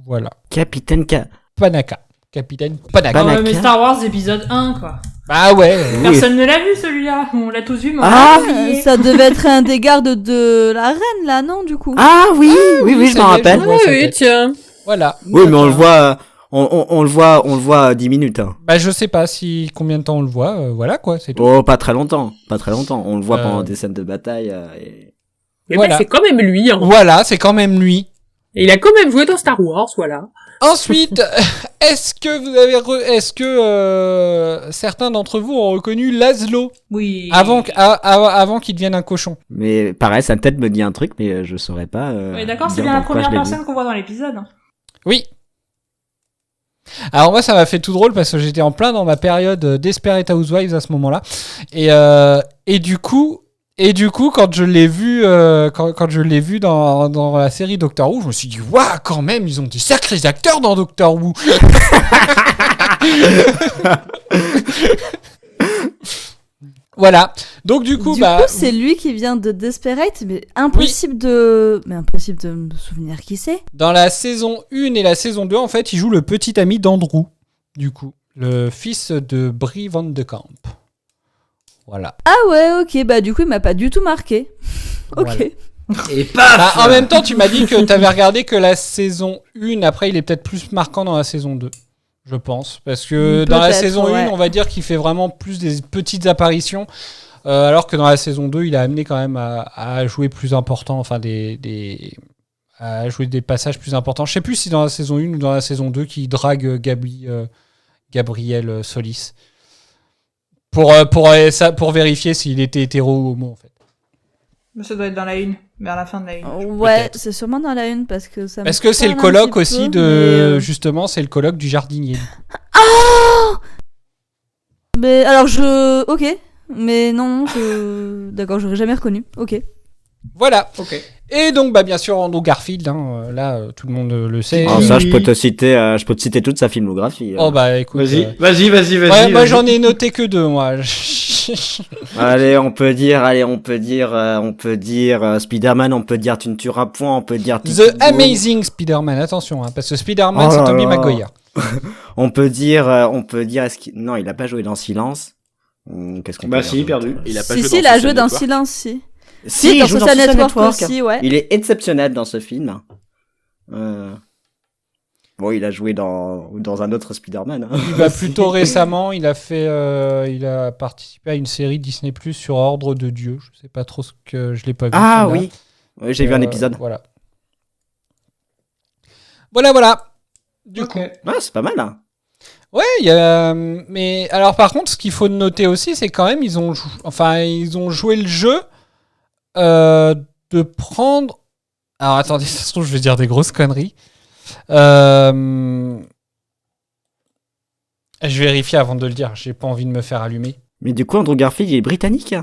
Voilà. Capitaine K. Panaka. Capitaine Panaka. Non, Panaka. mais Star Wars épisode 1, quoi. Bah ouais. Oui. Personne ne l'a vu celui-là. On l'a tous vu, mais on Ah, l'a oublié. ça devait être un des gardes de la reine, là, non, du coup. Ah oui, oui, je ça m'en y est, rappelle. je vois sa Oui, tête. tiens. Voilà. Oui, mais on le voit, on le voit 10 minutes. Hein. Bah je sais pas combien de temps on le voit. Voilà quoi, c'est tout. Oh, pas très longtemps. On le voit Euh. pendant des scènes de bataille. Et... Mais Voilà. c'est quand même lui, hein. Voilà, c'est quand même lui. Et il a quand même joué dans Star Wars, voilà. Ensuite, est-ce que certains d'entre vous ont reconnu Laszlo Oui. avant qu'il devienne un cochon? Mais pareil, sa tête me dit un truc, mais je saurais pas. Ouais, d'accord, c'est dire bien la dans quoi première je l'ai vu. personne qu'on voit dans l'épisode. Oui. Alors moi, ça m'a fait tout drôle parce que j'étais en plein dans ma période Desperate Housewives à ce moment-là, et du coup, quand je l'ai vu, quand je l'ai vu dans la série Doctor Who, je me suis dit waouh, quand même, ils ont des sacrés acteurs dans Doctor Who. Voilà. Donc du coup, c'est lui qui vient de Desperate, mais impossible de me souvenir qui c'est. dans la saison 1 et la saison 2, en fait, il joue le petit ami d'Andrew, du coup, le fils de Brie Van de Camp. Voilà. Ah ouais, ok, bah du coup, il m'a pas du tout marqué. Ok. Voilà. Et paf En même temps, tu m'as dit que t'avais regardé que la saison 1. Après, il est peut-être plus marquant dans la saison 2. Je pense. Parce que dans la Peut-être, saison 1, ouais. on va dire qu'il fait vraiment plus des petites apparitions. Alors que dans la saison 2, il a amené quand même à jouer plus important. Enfin, à jouer des passages plus importants. Je sais plus si dans la saison 1 ou dans la saison 2 qui drague Gabriel Solis. Pour vérifier s'il était hétéro ou homo, en fait. Mais ça doit être dans la 1, vers la fin de la 1. Ouais, Peut-être. c'est sûrement dans la 1 parce que ça me Est-ce que c'est le parle un colloque petit aussi peu, de... mais, Justement, c'est le colloque du jardinier. Ah mais alors ok, mais non, d'accord, j'aurais jamais reconnu. Ok. Voilà. Ok. Et donc, bien sûr, Andrew Garfield, là, tout le monde le sait. Alors ça, je peux te citer toute sa filmographie. Oh écoute. Vas-y. Ouais, moi j'en ai noté que 2, moi. Allez, on peut dire Spider-Man, on peut dire Tu ne tueras point, on peut dire The Amazing Spider-Man, attention, parce que Spider-Man, c'est Tobey Maguire. on peut dire, non, il a pas joué dans Silence. Qu'est-ce qu'on peut dire si, perdu. Il a pas Si, joué si, dans il a Social joué dans Network. Silence, si. Si, dans il joue Social dans Social Network Network aussi, ouais. Il est exceptionnel dans ce film. Bon, il a joué dans un autre Spider-Man. Hein. Il va plutôt récemment, il a participé à une série Disney Plus sur Ordre de Dieu. Je sais pas trop ce que je l'ai pas vu. Ah celle-là. oui, ouais, j'ai vu un épisode. Voilà. Voilà. Du coup. Ouais, c'est pas mal. Hein. Ouais, mais alors par contre, ce qu'il faut noter aussi, c'est quand même ils ont joué le jeu de prendre. Alors attendez, ça se trouve, je vais dire des grosses conneries. Je vérifie avant de le dire. J'ai pas envie de me faire allumer. Mais du coup, Andrew Garfield, il est britannique.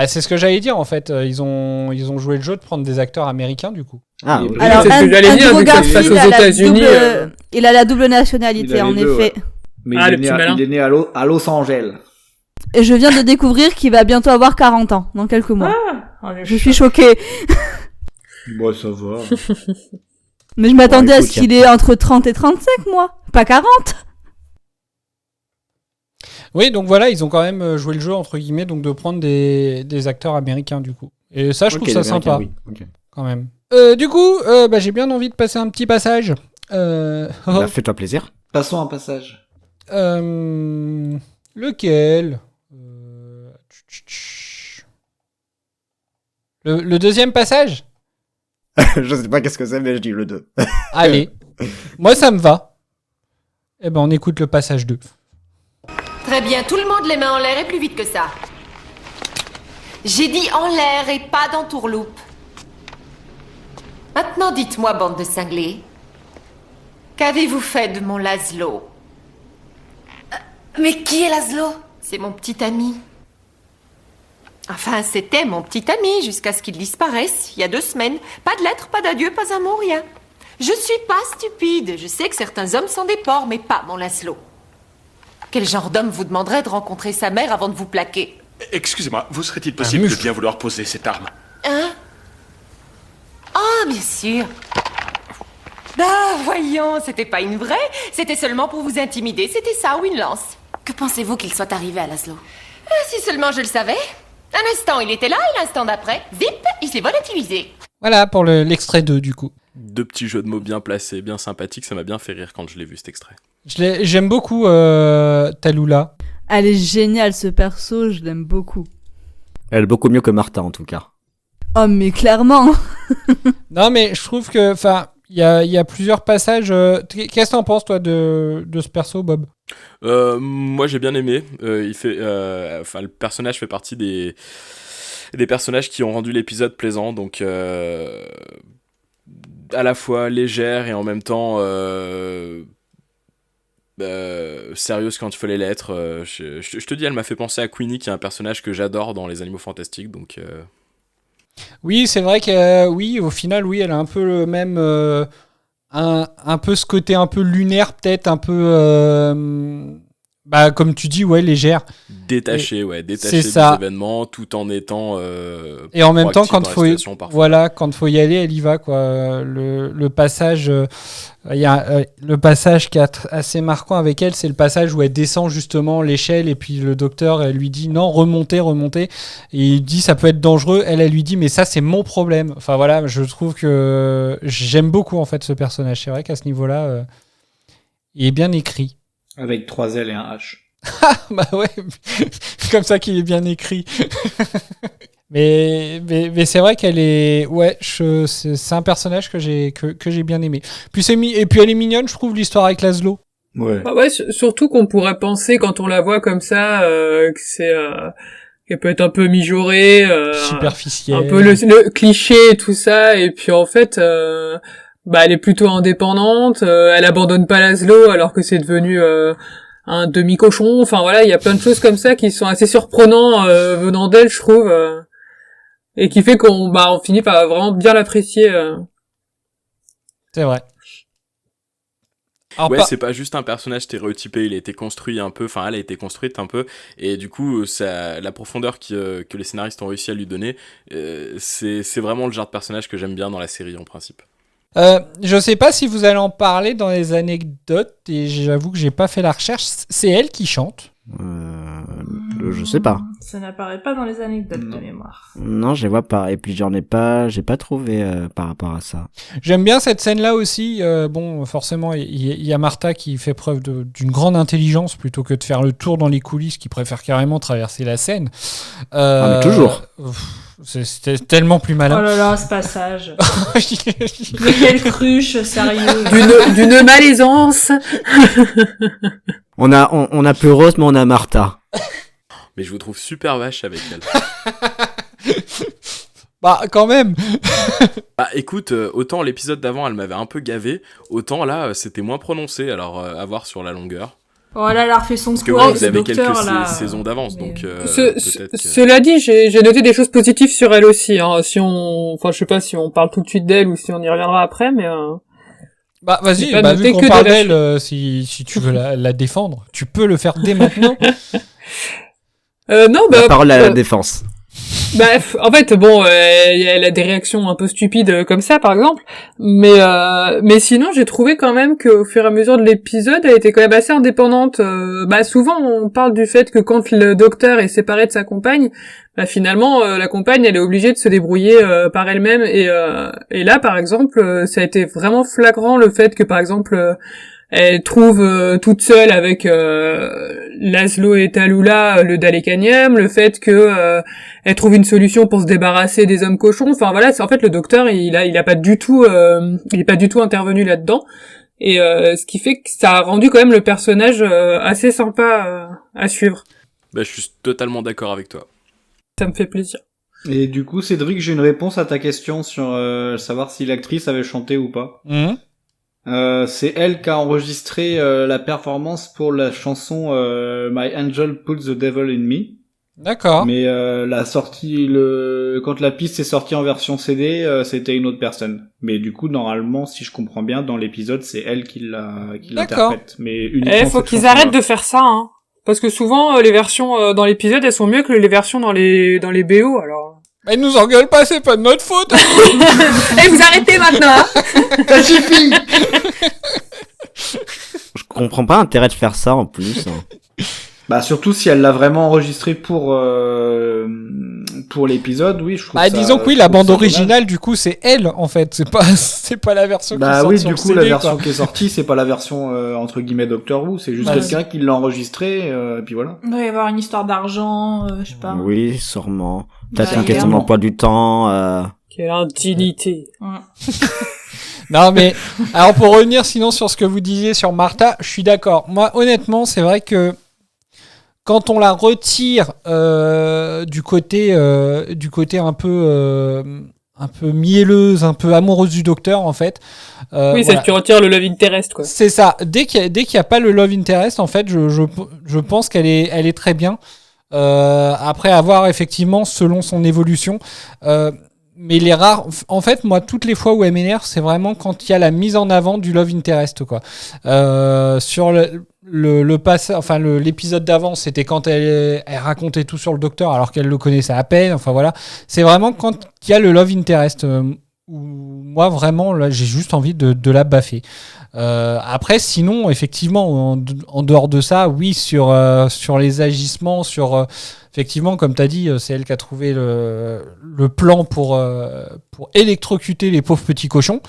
C'est ce que j'allais dire en fait. Ils ont joué le jeu de prendre des acteurs américains du coup. Ah, oui. Alors, c'est ce que j'allais dire, Andrew vu que ça se passe Garfield aux a la États-Unis, double- il a la double nationalité, Il a les en deux, effet. ouais. Mais Ah, il, le est né petit à, malin. il est né à Los Angeles. Et je viens de découvrir qu'il va bientôt avoir 40 ans, dans quelques mois. Je suis choquée. Bon, ça va. Mais je m'attendais à écoute, ce qu'il ait entre 30 et 35, moi. Pas 40. Oui, donc voilà, ils ont quand même joué le jeu entre guillemets, donc de prendre des acteurs américains du coup. Et ça, je trouve ça sympa. Oui. Okay. Quand même. Du coup, j'ai bien envie de passer un petit passage. Fais-toi plaisir. Passons un passage. Lequel le deuxième passage. Je sais pas qu'est-ce que c'est, mais je dis le 2. Allez. Moi, ça me va. Eh ben, on écoute le passage 2. Très bien, tout le monde les mains en l'air et plus vite que ça. J'ai dit en l'air et pas dans tourloupe. Maintenant, dites-moi, bande de cinglés. Qu'avez-vous fait de mon Laszlo? Mais qui est Laszlo? C'est mon petit ami. Enfin, c'était mon petit ami jusqu'à ce qu'il disparaisse, il y a 2 semaines. Pas de lettres, pas d'adieu, pas un mot, rien. Je suis pas stupide. Je sais que certains hommes sont des porcs, mais pas mon Laszlo. Quel genre d'homme vous demanderait de rencontrer sa mère avant de vous plaquer? Excusez-moi, vous serait-il possible de bien vouloir poser cette arme? Hein? Ah, bien sûr. Bah, voyons, c'était pas une vraie. C'était seulement pour vous intimider. C'était ça ou une lance. Que pensez-vous qu'il soit arrivé à Laszlo? Si seulement je le savais. Un instant, il était là, et l'instant d'après, zip, il s'est volatilisé. Voilà pour l'extrait 2 du coup. 2 petits jeux de mots bien placés, bien sympathiques. Ça m'a bien fait rire quand je l'ai vu cet extrait. J'aime beaucoup Tallulah. Elle est géniale, ce perso, je l'aime beaucoup. Elle est beaucoup mieux que Martha, en tout cas. Oh, mais clairement. Non, mais je trouve que, il y a plusieurs passages. Qu'est-ce que t'en penses, toi, de ce perso, Bob? Moi, j'ai bien aimé. Le personnage fait partie des personnages qui ont rendu l'épisode plaisant. Donc, à la fois légère et en même temps sérieuse quand il fallait l'être. Je te dis, elle m'a fait penser à Queenie, qui est un personnage que j'adore dans Les Animaux Fantastiques. Donc, Oui, c'est vrai que oui, au final, oui, elle a un peu le même, un peu ce côté un peu lunaire, peut-être un peu Bah, comme tu dis, ouais, légère. Détaché c'est des ça. événements tout en étant. Et en même temps, proactif dans la situation, parfois. quand faut y aller, elle y va, quoi. Le passage, il y a le passage qui est assez marquant avec elle, c'est le passage où elle descend justement l'échelle et puis le docteur elle lui dit non, remontez. Et il dit ça peut être dangereux. Elle lui dit mais ça c'est mon problème. Enfin voilà, je trouve que j'aime beaucoup en fait ce personnage. C'est vrai qu'à ce niveau-là, il est bien écrit. Avec 3 L et un H. Bah ouais, c'est comme ça qu'il est bien écrit. mais c'est vrai qu'elle est, ouais, c'est un personnage que j'ai bien aimé. Et puis elle est mignonne, je trouve, l'histoire avec Laszlo. Ouais. Bah ouais, surtout qu'on pourrait penser quand on la voit comme ça que c'est qu'elle peut être un peu mijaurée, superficielle, un peu le cliché et tout ça. Et puis en fait, bah elle est plutôt indépendante. Elle abandonne pas Laszlo alors que c'est devenu un demi-cochon, enfin voilà, il y a plein de choses comme ça qui sont assez surprenants venant d'elle, je trouve, et qui fait on finit par vraiment bien l'apprécier. C'est vrai. Alors c'est pas juste un personnage stéréotypé, il a été construit un peu, enfin elle a été construite un peu, et du coup la profondeur que les scénaristes ont réussi à lui donner, c'est vraiment le genre de personnage que j'aime bien dans la série en principe. Je sais pas si vous allez en parler dans les anecdotes, et j'avoue que j'ai pas fait la recherche. C'est elle qui chante. Je sais pas. Ça n'apparaît pas dans les anecdotes de mémoire. Non, je les vois pas. Et puis j'ai pas trouvé par rapport à ça. J'aime bien cette scène-là aussi. Bon, forcément, il y a Martha qui fait preuve d'une grande intelligence plutôt que de faire le tour dans les coulisses, qui préfère carrément traverser la scène. Mais toujours. C'était tellement plus malin. Oh là là, ce passage. Mais quelle cruche, sérieux. D'une malaisance. On a peu Rose, mais on a Martha. Mais je vous trouve super vache avec elle. Bah, quand même. Bah, écoute, autant l'épisode d'avant, elle m'avait un peu gavé, autant là, c'était moins prononcé, alors à voir sur la longueur. Oh là, elle a refait son Parce que coup vous avec ce avez docteur, quelques là. saisons d'avance, donc Cela dit, j'ai noté des choses positives sur elle aussi. Hein. Je sais pas si on parle tout de suite d'elle ou si on y reviendra après, mais. Bah vas-y, vu qu'on parle d'elle, si tu veux la défendre, tu peux le faire dès maintenant. Non, la parole à la défense. Bah, en fait, bon, elle a des réactions un peu stupides comme ça, par exemple, mais sinon, j'ai trouvé quand même qu'au fur et à mesure de l'épisode, elle était quand même assez indépendante. Souvent, on parle du fait que quand le docteur est séparé de sa compagne, finalement, la compagne, elle est obligée de se débrouiller par elle-même, et là, par exemple, ça a été vraiment flagrant le fait que, par exemple, elle trouve toute seule avec Laszlo et Tallulah le Dalekanium, le fait que elle trouve une solution pour se débarrasser des hommes cochons. Enfin voilà, c'est en fait le docteur, il est pas du tout intervenu là-dedans, et ce qui fait que ça a rendu quand même le personnage assez sympa à suivre. Bah, je suis totalement d'accord avec toi. Ça me fait plaisir. Et du coup, Cédric, j'ai une réponse à ta question sur savoir si l'actrice avait chanté ou pas. C'est elle qui a enregistré la performance pour la chanson My Angel Put the Devil in Me. D'accord. Mais quand la piste est sortie en version CD, c'était une autre personne. Mais du coup, normalement, si je comprends bien, dans l'épisode, c'est elle qui l'interprète. Mais uniquement. Faut qu'ils arrêtent de faire ça, hein. Parce que souvent, les versions dans l'épisode, elles sont mieux que les versions dans les BO, alors. Ils nous engueulent pas, c'est pas de notre faute. Et vous arrêtez maintenant. Ça suffit. Je comprends pas l'intérêt de faire ça en plus. Bah surtout si elle l'a vraiment enregistré pour l'épisode, oui, je trouve ça. Disons que oui, la bande originale du coup c'est elle en fait, c'est pas la version qui est sortie. Bah oui, du coup CD, la version qui est sortie, c'est pas la version entre guillemets Doctor Who, c'est juste quelqu'un qui l'a enregistré et puis voilà. Il doit y avoir une histoire d'argent, je sais pas. Oui, sûrement. Peut-être une question d'emploi du temps. Quelle indignité. Non mais alors pour revenir sinon sur ce que vous disiez sur Martha, je suis d'accord. Moi honnêtement, c'est vrai que quand on la retire du côté un peu mielleuse, un peu amoureuse du docteur en fait. Oui, c'est que tu retires le love interest quoi. C'est ça. Dès qu'il y a pas le love interest en fait, je pense qu'elle est très bien. Après avoir effectivement selon son évolution. mais les rares, en fait, moi, toutes les fois où elle m'énerve, c'est vraiment quand il y a la mise en avant du love interest, quoi. Sur le passé, enfin l'épisode d'avant, c'était quand elle racontait tout sur le docteur alors qu'elle le connaissait à peine. Enfin voilà, c'est vraiment quand il y a le love interest où moi vraiment là, j'ai juste envie de la baffer. Après, sinon, effectivement, en dehors de ça, oui, sur les agissements, effectivement, comme tu as dit, c'est elle qui a trouvé le plan pour électrocuter les pauvres petits cochons.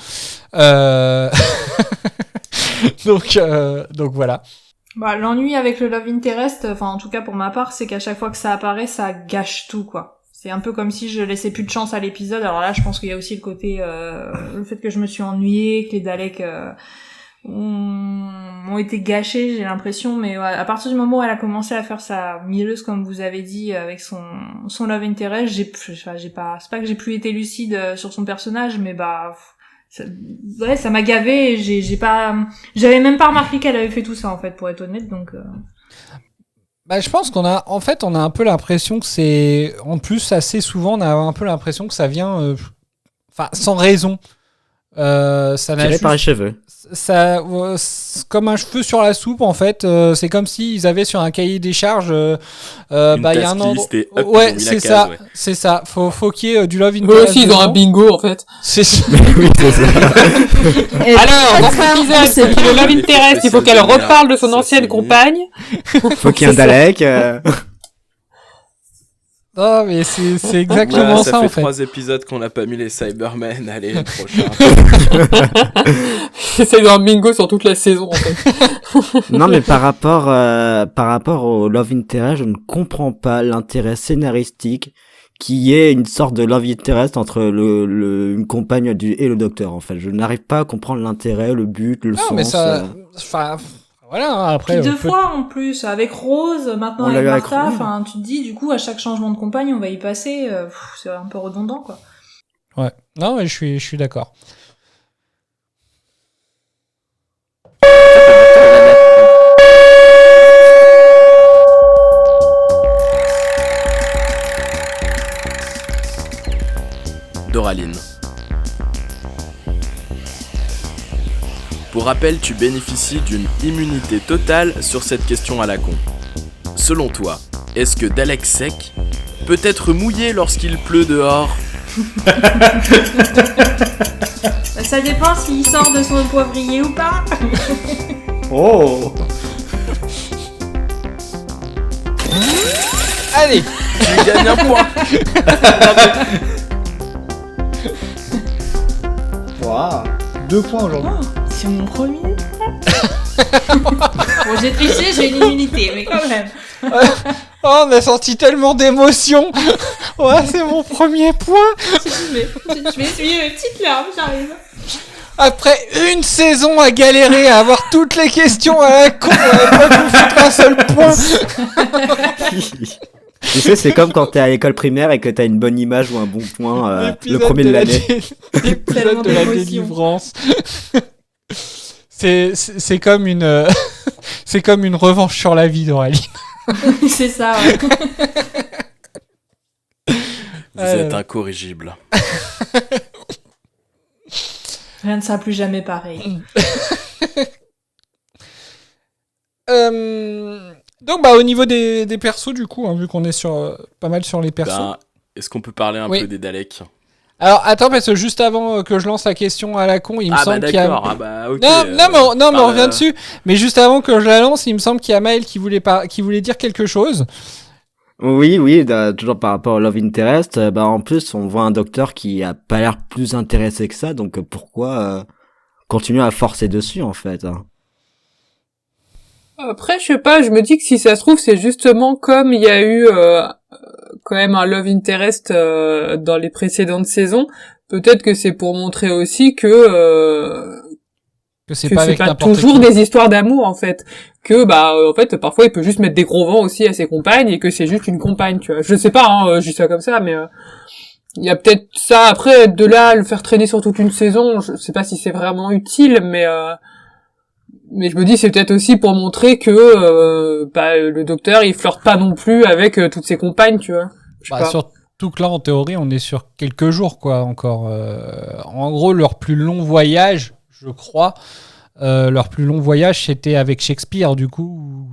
Donc voilà. Bah, l'ennui avec le love interest, enfin en tout cas pour ma part, c'est qu'à chaque fois que ça apparaît, ça gâche tout, quoi. C'est un peu comme si je laissais plus de chance à l'épisode. Alors là, je pense qu'il y a aussi le côté, le fait que je me suis ennuyée, que les Daleks ont été gâchés, j'ai l'impression. Mais ouais, à partir du moment où elle a commencé à faire sa mielleuse, comme vous avez dit, avec son love interest, c'est pas que j'ai plus été lucide sur son personnage, mais ça m'a gavé. J'avais même pas remarqué qu'elle avait fait tout ça en fait, pour être honnête. Donc. Je pense qu'on a un peu l'impression que c'est, en plus assez souvent, on a un peu l'impression que ça vient, sans raison. Ça n'a tiré par les cheveux. Ça, c'est comme un cheveu sur la soupe en fait. C'est comme s'ils avaient sur un cahier des charges. Il y a un endroit. Ouais, c'est ça. Ouais. C'est ça. Faut qu'il y ait du love interest. Eux aussi, ils ont un bingo en fait. C'est ça. Oui, c'est ça. Alors, dans cet épisode, c'est le love interest. Il faut qu'elle reparle de son ancienne compagne. Faut qu'il y ait un Dalek. Non, mais c'est exactement ça en fait. Ça fait 3 épisodes qu'on n'a pas mis les Cybermen. Allez, le prochain. J'essaie d'avoir un bingo sur toute la saison en fait. Non, mais par rapport au love interest, je ne comprends pas l'intérêt scénaristique qui est une sorte de love interest entre une compagne et le docteur en fait. Je n'arrive pas à comprendre l'intérêt, le but, le sens. Non, mais ça, voilà, après. Puis 2 fois en plus, avec Rose, maintenant avec Martha, enfin, tu te dis, du coup, à chaque changement de compagne, on va y passer, c'est un peu redondant, quoi. Ouais. Non, mais je suis d'accord. Doraline. Pour rappel, tu bénéficies d'une immunité totale sur cette question à la con. Selon toi, est-ce que Dalek sec peut être mouillé lorsqu'il pleut dehors ? Ça dépend s'il sort de son poivrier ou pas. Oh. Allez, tu gagnes un point. Wow. 2 points aujourd'hui. Oh, c'est mon premier. Bon, j'ai triché, j'ai une immunité, mais quand même. Oh, on a senti tellement d'émotion. Ouais, c'est mon premier point. Je vais essuyer mes petites larmes, j'arrive. Après une saison à galérer à avoir toutes les questions à la con, on n'a pas pu foutre un seul point. Tu sais, c'est comme quand t'es à l'école primaire et que t'as une bonne image ou un bon point le premier de l'année. L'épisode de la délivrance. C'est comme une c'est comme une revanche sur la vie d'Aurélie. C'est ça, ouais. Vous êtes incorrigible. Rien ne sera plus jamais pareil. Donc au niveau des persos du coup, vu qu'on est pas mal sur les persos. Est-ce qu'on peut parler un peu des Daleks ? Alors attends, parce que juste avant que je lance la question à la con, il me semble qu'il y a... okay, non, mais on revient dessus. Mais juste avant que je la lance, il me semble qu'il y a Maël qui voulait dire quelque chose. Oui, toujours par rapport au love interest, en plus on voit un docteur qui a pas l'air plus intéressé que ça, donc pourquoi continuer à forcer dessus en fait hein. Après, je sais pas, je me dis que si ça se trouve, c'est justement comme il y a eu quand même un love interest dans les précédentes saisons, peut-être que c'est pour montrer aussi que c'est pas toujours des histoires d'amour en fait, que en fait parfois il peut juste mettre des gros vents aussi à ses compagnes et que c'est juste une compagne, tu vois. Je sais pas, je dis ça comme ça, mais il y a peut-être ça. Après, de là le faire traîner sur toute une saison, je sais pas si c'est vraiment utile, mais je me dis c'est peut-être aussi pour montrer que le docteur il flirte pas non plus avec toutes ses compagnes, tu vois. Surtout que là, en théorie, on est sur quelques jours, quoi, encore. En gros, leur plus long voyage, je crois, c'était avec Shakespeare, du coup,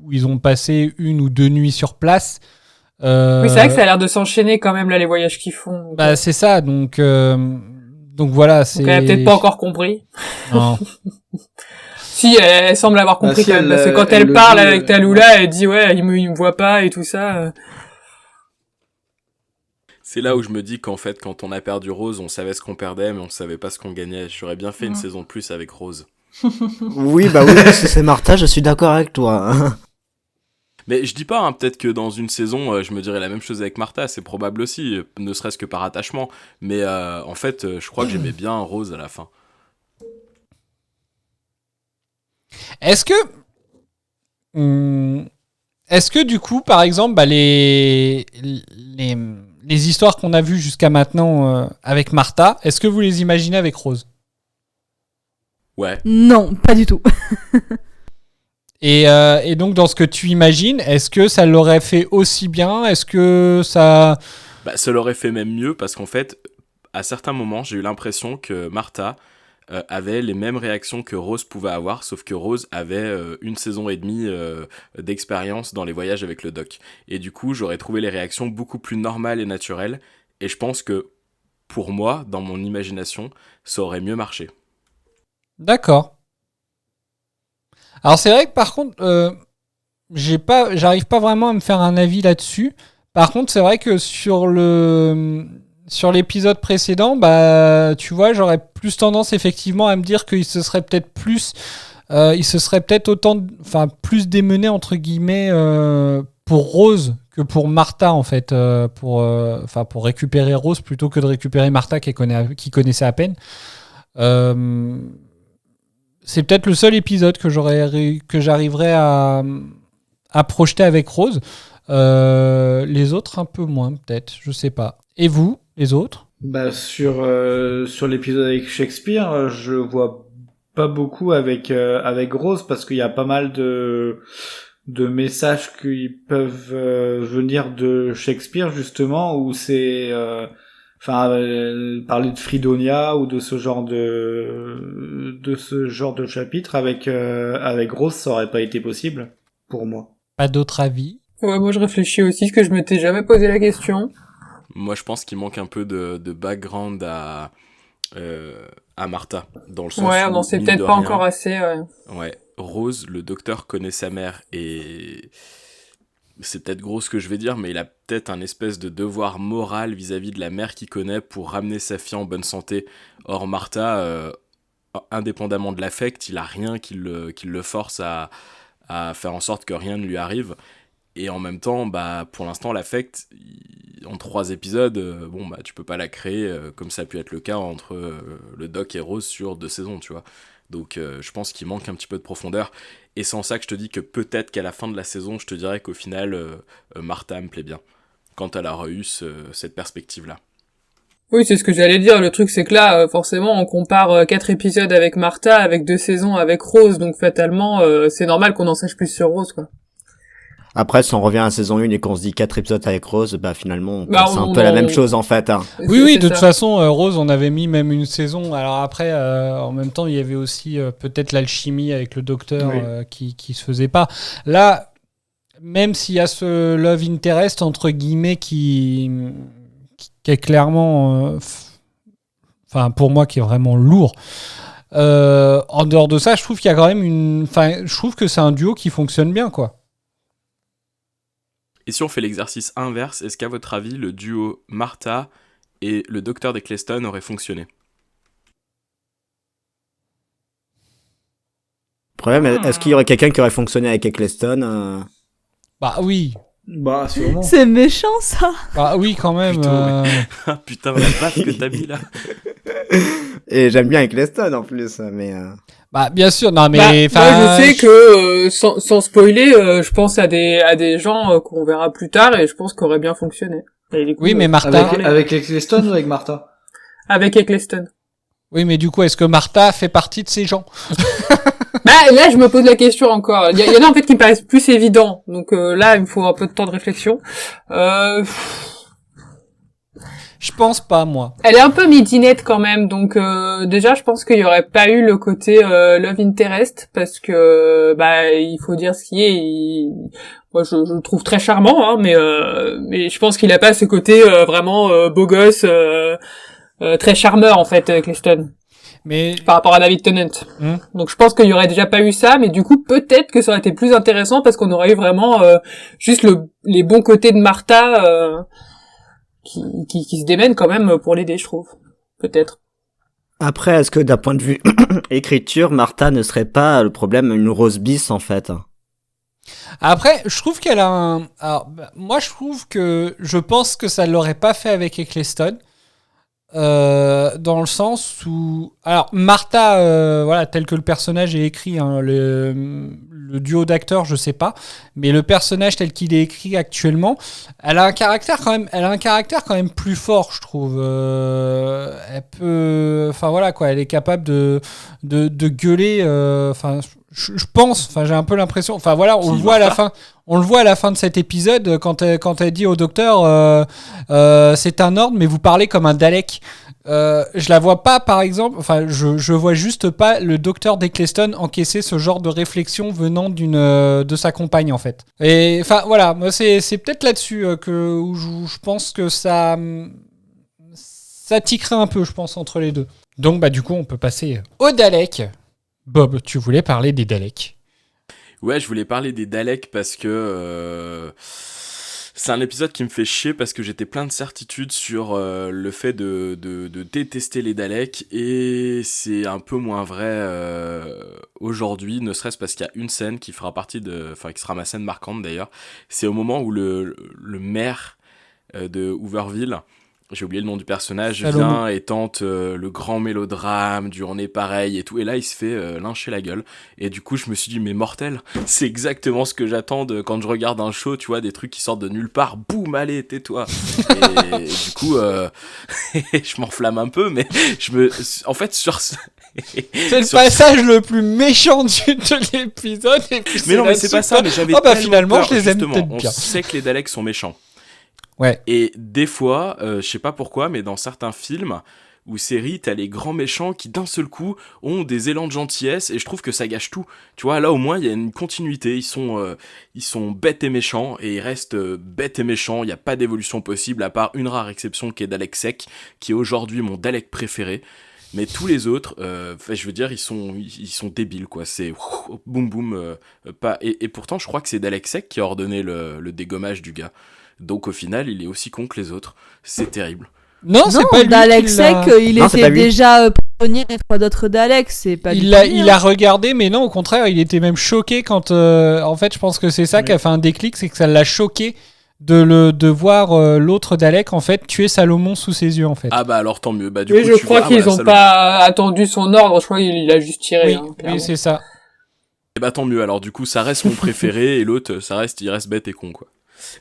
où ils ont passé 1 ou 2 nuits sur place. Oui, c'est vrai que ça a l'air de s'enchaîner quand même, là, les voyages qu'ils font. Bah, c'est ça, donc voilà, c'est... Donc elle a peut-être pas encore compris. Non. Si, elle semble avoir compris si, quand même, elle, parce que quand elle elle le parle dit, avec Tallulah, elle dit ouais, il me voit pas et tout ça. C'est là où je me dis qu'en fait, quand on a perdu Rose, on savait ce qu'on perdait, mais on savait pas ce qu'on gagnait. J'aurais bien fait une saison de plus avec Rose. Oui, bah oui, si c'est Martha, je suis d'accord avec toi. Mais je dis pas, hein, peut-être que dans une saison, je me dirais la même chose avec Martha, c'est probable aussi, ne serait-ce que par attachement. Mais en fait, je crois que j'aimais bien Rose à la fin. Est-ce que du coup, par exemple, bah, les histoires qu'on a vues jusqu'à maintenant avec Martha, est-ce que vous les imaginez avec Rose ? Ouais. Non, pas du tout. Et donc, dans ce que tu imagines, est-ce que ça l'aurait fait aussi bien ? Est-ce que ça... Bah, ça l'aurait fait même mieux, parce qu'en fait, à certains moments, j'ai eu l'impression que Martha avait les mêmes réactions que Rose pouvait avoir, sauf que Rose avait 1 saison et demie d'expérience dans les voyages avec le doc. Et du coup, j'aurais trouvé les réactions beaucoup plus normales et naturelles, et je pense que, pour moi, dans mon imagination, ça aurait mieux marché. D'accord. Alors c'est vrai que par contre, j'arrive pas vraiment à me faire un avis là-dessus. Par contre, c'est vrai que sur l'épisode précédent, bah tu vois, j'aurais plus tendance effectivement à me dire qu'il se serait peut-être plus démené entre guillemets pour Rose que pour Martha en fait, pour récupérer Rose plutôt que de récupérer Martha qui connaissait à peine. C'est peut-être le seul épisode que j'arriverai à projeter avec Rose. Les autres un peu moins peut-être, je sais pas. Et vous, les autres ? Bah sur l'épisode avec Shakespeare, je vois pas beaucoup avec Rose parce qu'il y a pas mal de messages qui peuvent venir de Shakespeare justement où c'est parler de Fridonia ou de ce genre de chapitre avec Rose, ça aurait pas été possible pour moi. Pas d'autre avis ? Ouais, moi je réfléchis aussi, parce que je m'étais jamais posé la question. Moi, je pense qu'il manque un peu de background à Martha, dans le sens ouais, où, non, c'est mine peut-être de pas rien, encore assez. Ouais, Rose, le docteur connaît sa mère et c'est peut-être gros ce que je vais dire, mais il a peut-être un espèce de devoir moral vis-à-vis de la mère qu'il connaît pour ramener sa fille en bonne santé. Or, Martha, indépendamment de l'affect, il a rien qui le force à faire en sorte que rien ne lui arrive. Et en même temps, bah, pour l'instant, l'affect, en 3 épisodes, tu peux pas la créer comme ça a pu être le cas entre le Doc et Rose sur 2 saisons, tu vois. Donc je pense qu'il manque un petit peu de profondeur. Et c'est en ça que je te dis que peut-être qu'à la fin de la saison, je te dirais qu'au final, Martha me plaît bien. Quand elle a eu cette perspective-là. Oui, c'est ce que j'allais dire. Le truc, c'est que là, forcément, on compare 4 épisodes avec Martha, avec 2 saisons avec Rose. Donc fatalement, c'est normal qu'on en sache plus sur Rose, quoi. Après, si on revient à la saison 1 et qu'on se dit 4 épisodes avec Rose, bah finalement, c'est un peu la même chose en fait. Hein. Oui, de toute façon, Rose, on avait mis même une saison. Alors après, en même temps, il y avait aussi peut-être l'alchimie avec le docteur qui se faisait pas. Là, même s'il y a ce love interest, entre guillemets, qui est clairement... pour moi, qui est vraiment lourd. En dehors de ça, je trouve qu'il y a quand même je trouve que c'est un duo qui fonctionne bien, quoi. Et si on fait l'exercice inverse, est-ce qu'à votre avis, le duo Martha et le docteur d'Eccleston aurait fonctionné ? Le problème, est-ce qu'il y aurait quelqu'un qui aurait fonctionné avec Eccleston Bah oui. Bah sûrement. C'est méchant ça. Bah oui quand même. Putain, la baffe que t'as mis là. Et j'aime bien Eccleston en plus, mais... Bah bien sûr, non mais... moi je sais que, sans spoiler, je pense à des gens qu'on verra plus tard et je pense qu'aurait bien fonctionné. Oui mais Martha... Avec Eccleston ou avec Martha ? Avec Eccleston. Oui mais du coup, est-ce que Martha fait partie de ces gens ? Bah là je me pose la question encore. Il y en a en fait qui me paraissent plus évidents. Donc là il me faut un peu de temps de réflexion. Je pense pas, moi. Elle est un peu midinette quand même, donc déjà je pense qu'il y aurait pas eu le côté love interest parce que il faut dire ce qui est. Moi je le trouve très charmant, hein, mais je pense qu'il a pas ce côté vraiment beau gosse, très charmeur en fait, Eccleston. Mais par rapport à David Tennant. Donc je pense qu'il y aurait déjà pas eu ça, mais du coup peut-être que ça aurait été plus intéressant parce qu'on aurait eu vraiment juste les bons côtés de Martha qui se démènent quand même pour l'aider, je trouve. Peut-être. Après, est-ce que d'un point de vue écriture, Martha ne serait pas le problème une rose bis en fait? Après, je trouve qu'elle a moi je pense que ça l'aurait pas fait avec Eccleston. Dans le sens où alors Martha voilà, tel que le personnage est écrit, hein, le duo d'acteurs je sais pas, mais le personnage tel qu'il est écrit actuellement, elle a un caractère quand même plus fort, je trouve. Elle peut, enfin voilà quoi, elle est capable de gueuler, enfin je pense, enfin j'ai un peu l'impression, enfin voilà, on le voit à la fin de cet épisode quand elle dit au docteur c'est un ordre mais vous parlez comme un Dalek. Je la vois pas, par exemple, enfin je vois juste pas le docteur d'Eccleston encaisser ce genre de réflexion venant de sa compagne en fait. Et enfin voilà, moi c'est peut-être là-dessus où je pense que ça tiquerait un peu, je pense, entre les deux. Donc du coup on peut passer au Dalek. Bob, tu voulais parler des Daleks? Ouais, je voulais parler des Daleks parce que c'est un épisode qui me fait chier parce que j'étais plein de certitudes sur le fait de détester les Daleks et c'est un peu moins vrai aujourd'hui, ne serait-ce parce qu'il y a une scène qui fera partie qui sera ma scène marquante d'ailleurs. C'est au moment où le maire de Hooverville, j'ai oublié le nom du personnage, vient et tente le grand mélodrame du on est pareil et tout, et là il se fait lyncher la gueule, et du coup je me suis dit mais mortel, c'est exactement ce que j'attends quand je regarde un show, tu vois, des trucs qui sortent de nulle part, boum, allez, tais-toi. Et du coup je m'enflamme un peu, mais en fait sur ce... c'est le passage le plus méchant de l'épisode, et puis mais non mais c'est pas ça, mais j'avais finalement peur, je les aime justement, peut-être bien. On sait que les Daleks sont méchants. Ouais. Et des fois, je sais pas pourquoi, mais dans certains films ou séries, t'as les grands méchants qui d'un seul coup ont des élans de gentillesse et je trouve que ça gâche tout. Tu vois, là au moins il y a une continuité, ils sont bêtes et méchants et ils restent bêtes et méchants, il y a pas d'évolution possible à part une rare exception qui est Dalek Sec, qui est aujourd'hui mon Dalek préféré. Mais tous les autres, je veux dire, ils sont débiles, quoi. C'est boum boum, pas. Et pourtant, je crois que c'est Dalek Sec qui a ordonné le dégommage du gars. Donc au final, il est aussi con que les autres. C'est terrible. Non, c'est pas lui. Dalek Sec, il était déjà prisonnier des trois d'autres Daleks. C'est pas. Il a regardé, mais non, au contraire, il était même choqué quand. En fait, je pense que c'est ça qui a fait un déclic, c'est que ça l'a choqué de voir l'autre Dalek en fait tuer Salomon sous ses yeux en fait. Ah bah alors tant mieux. Bah du oui, coup, je crois qu'ils ont pas attendu son ordre. Je crois qu'il a juste tiré. Oui, c'est ça. Et bah tant mieux. Alors du coup, ça reste mon préféré et l'autre, il reste bête et con, quoi.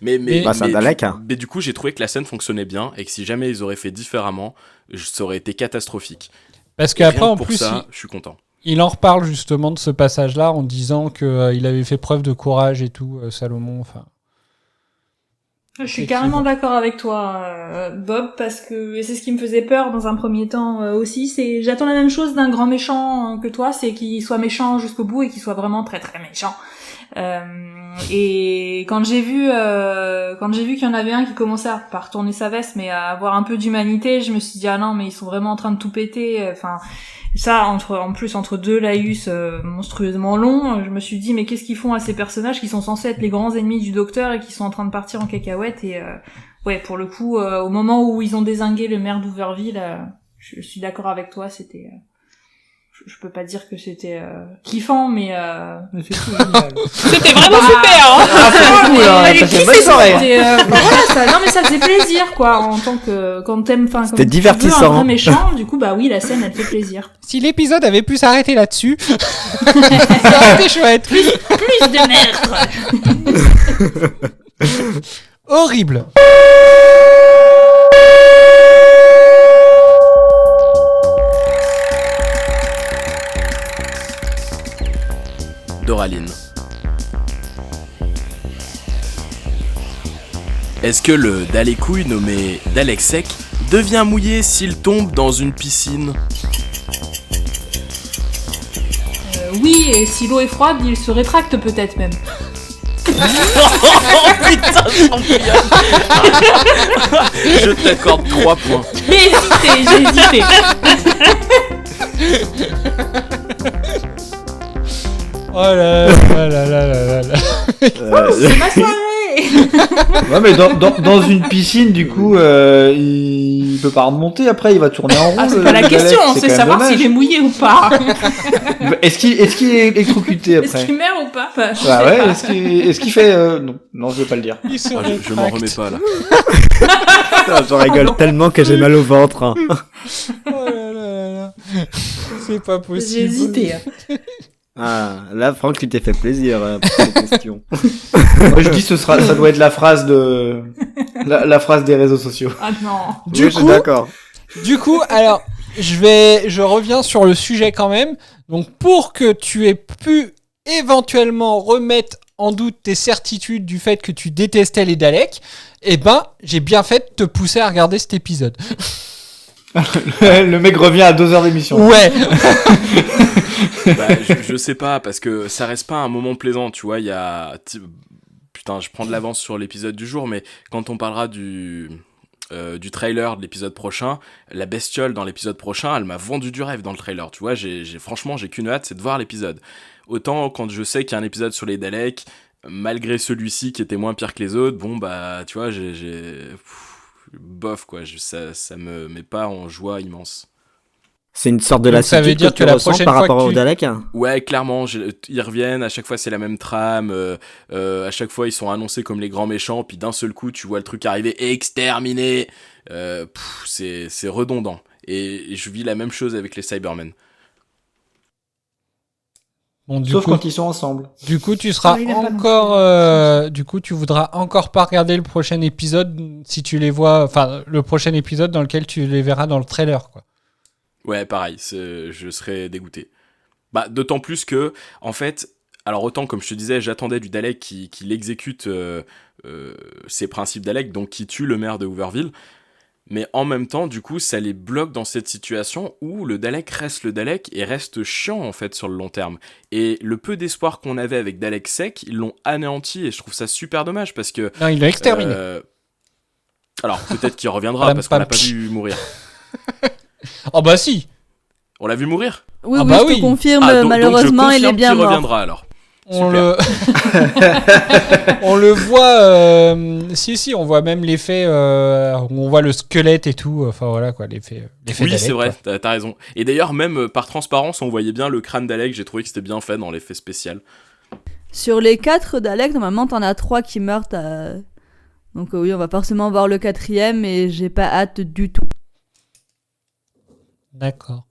Mais c'est un Dalek, hein. Mais du coup, j'ai trouvé que la scène fonctionnait bien et que si jamais ils auraient fait différemment, ça aurait été catastrophique. Parce qu'après, en plus, je suis content. Il en reparle justement de ce passage-là en disant qu'il avait fait preuve de courage et tout, Salomon. Enfin. Je suis carrément d'accord avec toi, Bob, parce que c'est ce qui me faisait peur dans un premier temps aussi. C'est j'attends la même chose d'un grand méchant que toi, c'est qu'il soit méchant jusqu'au bout et qu'il soit vraiment très très méchant. Et quand j'ai vu qu'il y en avait un qui commençait à pas retourner sa veste mais à avoir un peu d'humanité, je me suis dit ah non mais ils sont vraiment en train de tout péter. Enfin ça en plus entre deux laïus monstrueusement longs, je me suis dit mais qu'est-ce qu'ils font à ces personnages qui sont censés être les grands ennemis du docteur et qui sont en train de partir en cacahuète. Et ouais, pour le coup au moment où ils ont dézingué le maire d'Hooverville, je suis d'accord avec toi, c'était je peux pas dire que c'était kiffant, mais c'était vraiment super, hein. C'est cool, hein. Ça fait une bonne soirée. Non mais ça faisait plaisir, quoi, en tant que quand t'aimes, enfin, c'était divertissant. Un vrai méchant, du coup, bah oui, la scène, elle fait plaisir. Si l'épisode avait pu s'arrêter là-dessus, ça aurait été chouette. Plus de merde. Horrible. Doraline. Est-ce que le Dalekouille nommé Dalek Sec devient mouillé s'il tombe dans une piscine? Oui, et si l'eau est froide, il se rétracte peut-être même. Oh putain, championne. Je t'accorde 3 points. J'ai hésité. Oh là là là là là là. C'est ma soirée. Ouais, mais dans une piscine, du coup, il peut pas remonter. Après, il va tourner en rond. Ah, c'est pas la question, c'est c'est quand même savoir dommage. s'il est mouillé ou pas. Est-ce qu'il est électrocuté après? Est-ce qu'il meurt ou pas? Enfin, je Bah sais ouais. pas. Est-ce qu'il fait non, je vais pas le dire. Je m'en remets pas là. Je rigole tellement que j'ai mal au ventre. Hein. Oh là là là là. C'est pas J'ai possible. hésité. Ah, là, Franck, tu t'es fait plaisir pour cette question. Moi, je dis ça doit être la phrase la phrase des réseaux sociaux. Ah non. Du Oui, je suis coup, d'accord. Du coup, alors, je reviens sur le sujet quand même. Donc, pour que tu aies pu éventuellement remettre en doute tes certitudes du fait que tu détestais les Daleks, eh ben, j'ai bien fait de te pousser à regarder cet épisode. Le mec revient à 2 heures d'émission. Ouais. Bah, je sais pas, parce que ça reste pas un moment plaisant, tu vois, il y a... Putain, je prends de l'avance sur l'épisode du jour, mais quand on parlera du trailer de l'épisode prochain, la bestiole dans l'épisode prochain, elle m'a vendu du rêve dans le trailer, tu vois, franchement, j'ai qu'une hâte, c'est de voir l'épisode. Autant quand je sais qu'il y a un épisode sur les Daleks, malgré celui-ci qui était moins pire que les autres, bon bah, tu vois, bof quoi, ça me met pas en joie immense. C'est une sorte de Donc, ça veut lassitude dire que que tu la ressens prochaine par fois rapport que au tu- Dalek. Ouais, clairement, ils reviennent, à chaque fois c'est la même trame, à chaque fois ils sont annoncés comme les grands méchants, puis d'un seul coup tu vois le truc arriver, exterminé, c'est redondant. Et je vis la même chose avec les Cybermen. Bon, Sauf quand ils sont ensemble. Du coup, tu seras Ah, il aime pas non encore. Du coup, tu voudras encore pas regarder le prochain épisode si tu les vois. Enfin, le prochain épisode dans lequel tu les verras dans le trailer, quoi. Ouais, pareil, je serais dégoûté. Bah, d'autant plus que, en fait, alors autant, comme je te disais, j'attendais du Dalek qui exécute ses principes Dalek, donc qui tue le maire de Hooverville, mais en même temps, du coup, ça les bloque dans cette situation où le Dalek reste le Dalek et reste chiant, en fait, sur le long terme. Et le peu d'espoir qu'on avait avec Dalek Sec, ils l'ont anéanti, et je trouve ça super dommage, parce que... Non, il l'a exterminé. Alors, peut-être qu'il reviendra, Madame parce qu'on l'a pas Pampi. vu mourir. Oh bah si. On l'a vu mourir? Oui, Ah oui, bah je oui. te confirme, Ah, donc malheureusement, je il est confirme bien qu'il mort. reviendra, alors. On Super. on le voit. Si, on voit même l'effet où on voit le squelette et tout. Enfin voilà quoi, l'effet Oui, Dalek, c'est vrai, quoi. t'as raison. Et d'ailleurs, même par transparence, on voyait bien le crâne Dalek. J'ai trouvé que c'était bien fait dans l'effet spécial. Sur les 4 Daleks, normalement, t'en as 3 qui meurent. Donc oui, on va forcément voir le 4e et j'ai pas hâte du tout. D'accord.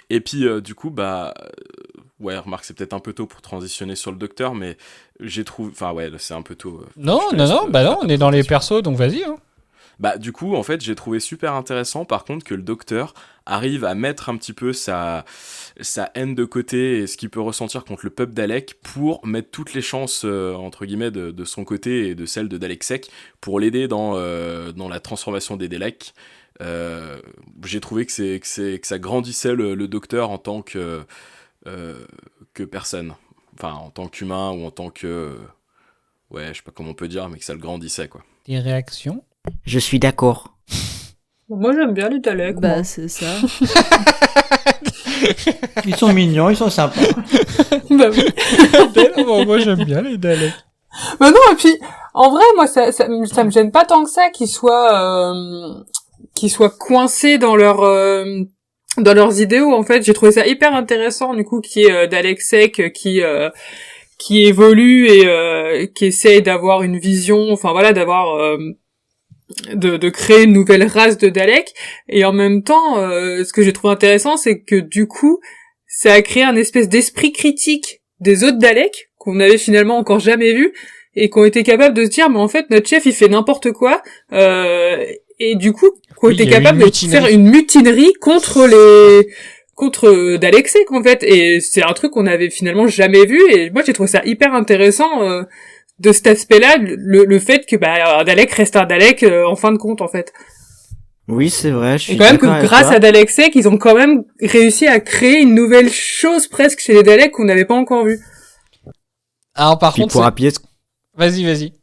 Et puis, du coup, ouais, remarque, c'est peut-être un peu tôt pour transitionner sur le docteur, mais j'ai trouvé... Enfin, ouais, c'est un peu tôt. Non, Je te laisse, non, faire on ta est dans les présentation. persos, donc vas-y. Hein. Bah, du coup, en fait, j'ai trouvé super intéressant, par contre, que le docteur arrive à mettre un petit peu sa haine de côté et ce qu'il peut ressentir contre le peuple Dalek pour mettre toutes les chances, entre guillemets, de son côté et de celle de Dalek Sec pour l'aider dans la transformation des Daleks. J'ai trouvé que ça grandissait le docteur en tant que personne. Enfin, en tant qu'humain ou en tant que... ouais, je sais pas comment on peut dire, mais que ça le grandissait, quoi. Des réactions? Je suis d'accord. Moi, j'aime bien les Daleks. Bah, moi. c'est ça. Ils sont mignons, ils sont sympas. Bah oui. Bon, moi j'aime bien les Daleks. Bah non, et puis, en vrai, moi, ça me gêne pas tant que ça qu'ils soient coincés dans leurs idéaux, en fait. J'ai trouvé ça hyper intéressant, du coup, qui est Dalek Sec, qui évolue et qui essaye d'avoir une vision, enfin voilà, d'avoir de créer une nouvelle race de Daleks. Et en même temps, ce que j'ai trouvé intéressant, c'est que du coup, ça a créé un espèce d'esprit critique des autres Daleks qu'on avait finalement encore jamais vu et qu'on était capables de se dire, mais en fait, notre chef, il fait n'importe quoi. Et du coup, qu'on Oui, était il y a eu capable une de faire mutinerie. une mutinerie contre Dalek Sec, en fait. Et c'est un truc qu'on avait finalement jamais vu. Et moi, j'ai trouvé ça hyper intéressant de cet aspect-là, le fait que un Dalek reste un Dalek en fin de compte, en fait. Oui, c'est vrai, je suis Et quand même d'accord que avec grâce toi. à Dalek-Sec, ils ont quand même réussi à créer une nouvelle chose presque chez les Daleks qu'on n'avait pas encore vu. Alors par Puis contre, pour appuyer vas-y.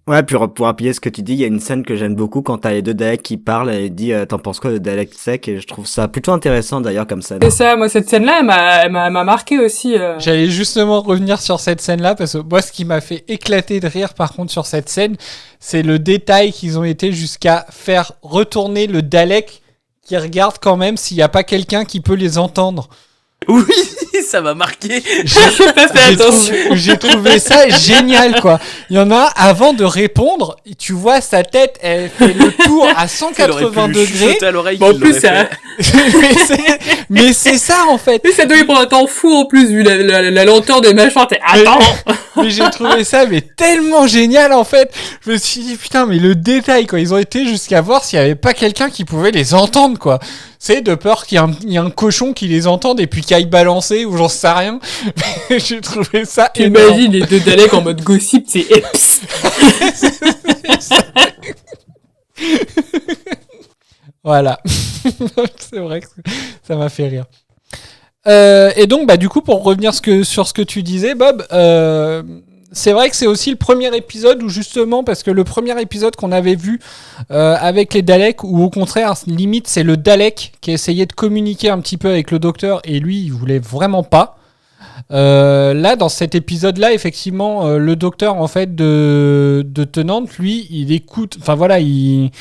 Ouais, puis pour appuyer ce que tu dis, il y a une scène que j'aime beaucoup quand t'as les deux Daleks qui parlent et dit t'en penses quoi de Dalek Sec, et je trouve ça plutôt intéressant d'ailleurs comme scène. C'est ça, moi cette scène-là, elle m'a marqué aussi. J'allais justement revenir sur cette scène-là parce que moi, ce qui m'a fait éclater de rire par contre sur cette scène, c'est le détail qu'ils ont été jusqu'à faire retourner le Dalek qui regarde quand même s'il n'y a pas quelqu'un qui peut les entendre. Oui, ça m'a marqué. J'ai pas fait attention. J'ai trouvé ça génial, quoi. Il y en a, avant de répondre, tu vois sa tête, elle fait le tour à 180 degrés. À l'oreille Bon, en plus, ça... mais c'est ça, en fait. Mais ça doit y prendre un temps fou, en plus, vu la lenteur des machins. Attends! Mais j'ai trouvé ça, mais tellement génial, en fait. Je me suis dit, putain, mais le détail, quoi. Ils ont été jusqu'à voir s'il y avait pas quelqu'un qui pouvait les entendre, quoi. C'est de peur qu'il y ait un cochon qui les entende et puis qu'il aille balancer ou j'en sais rien. J'ai trouvé ça énorme. T'imagines les deux Daleks en mode gossip, c'est eps. Voilà. C'est vrai que ça m'a fait rire. Et donc, bah, du coup, pour revenir sur ce que tu disais, Bob, c'est vrai que c'est aussi le premier épisode où justement, parce que le premier épisode qu'on avait vu avec les Daleks, où au contraire, limite, c'est le Dalek qui essayait de communiquer un petit peu avec le docteur et lui, il voulait vraiment pas. Là, dans cet épisode-là, effectivement, le docteur en fait de Tennant, lui, il écoute. Enfin voilà, il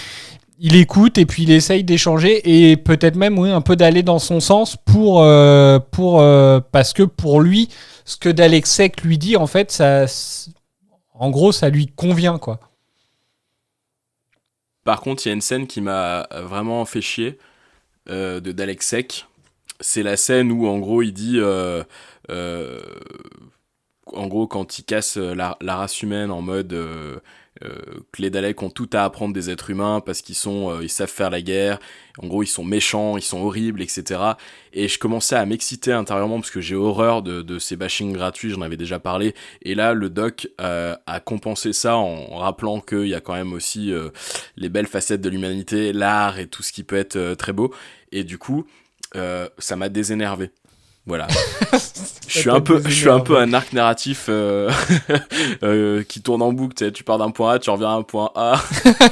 écoute et puis il essaye d'échanger et peut-être même oui un peu d'aller dans son sens pour parce que pour lui, ce que Dalek Sec lui dit en fait, ça, en gros, ça lui convient quoi. Par contre, il y a une scène qui m'a vraiment fait chier de Dalek Sec. C'est la scène où en gros il dit en gros quand il casse la race humaine en mode que les Daleks ont tout à apprendre des êtres humains parce qu'ils savent faire la guerre, en gros ils sont méchants, ils sont horribles, etc. Et je commençais à m'exciter intérieurement parce que j'ai horreur de ces bashings gratuits, j'en avais déjà parlé, et là le doc a compensé ça en rappelant qu'il y a quand même aussi les belles facettes de l'humanité, l'art et tout ce qui peut être très beau, et du coup ça m'a désénervé. Voilà. Je suis un peu un arc narratif qui tourne en boucle. Tu sais, tu pars d'un point A, tu reviens à un point A.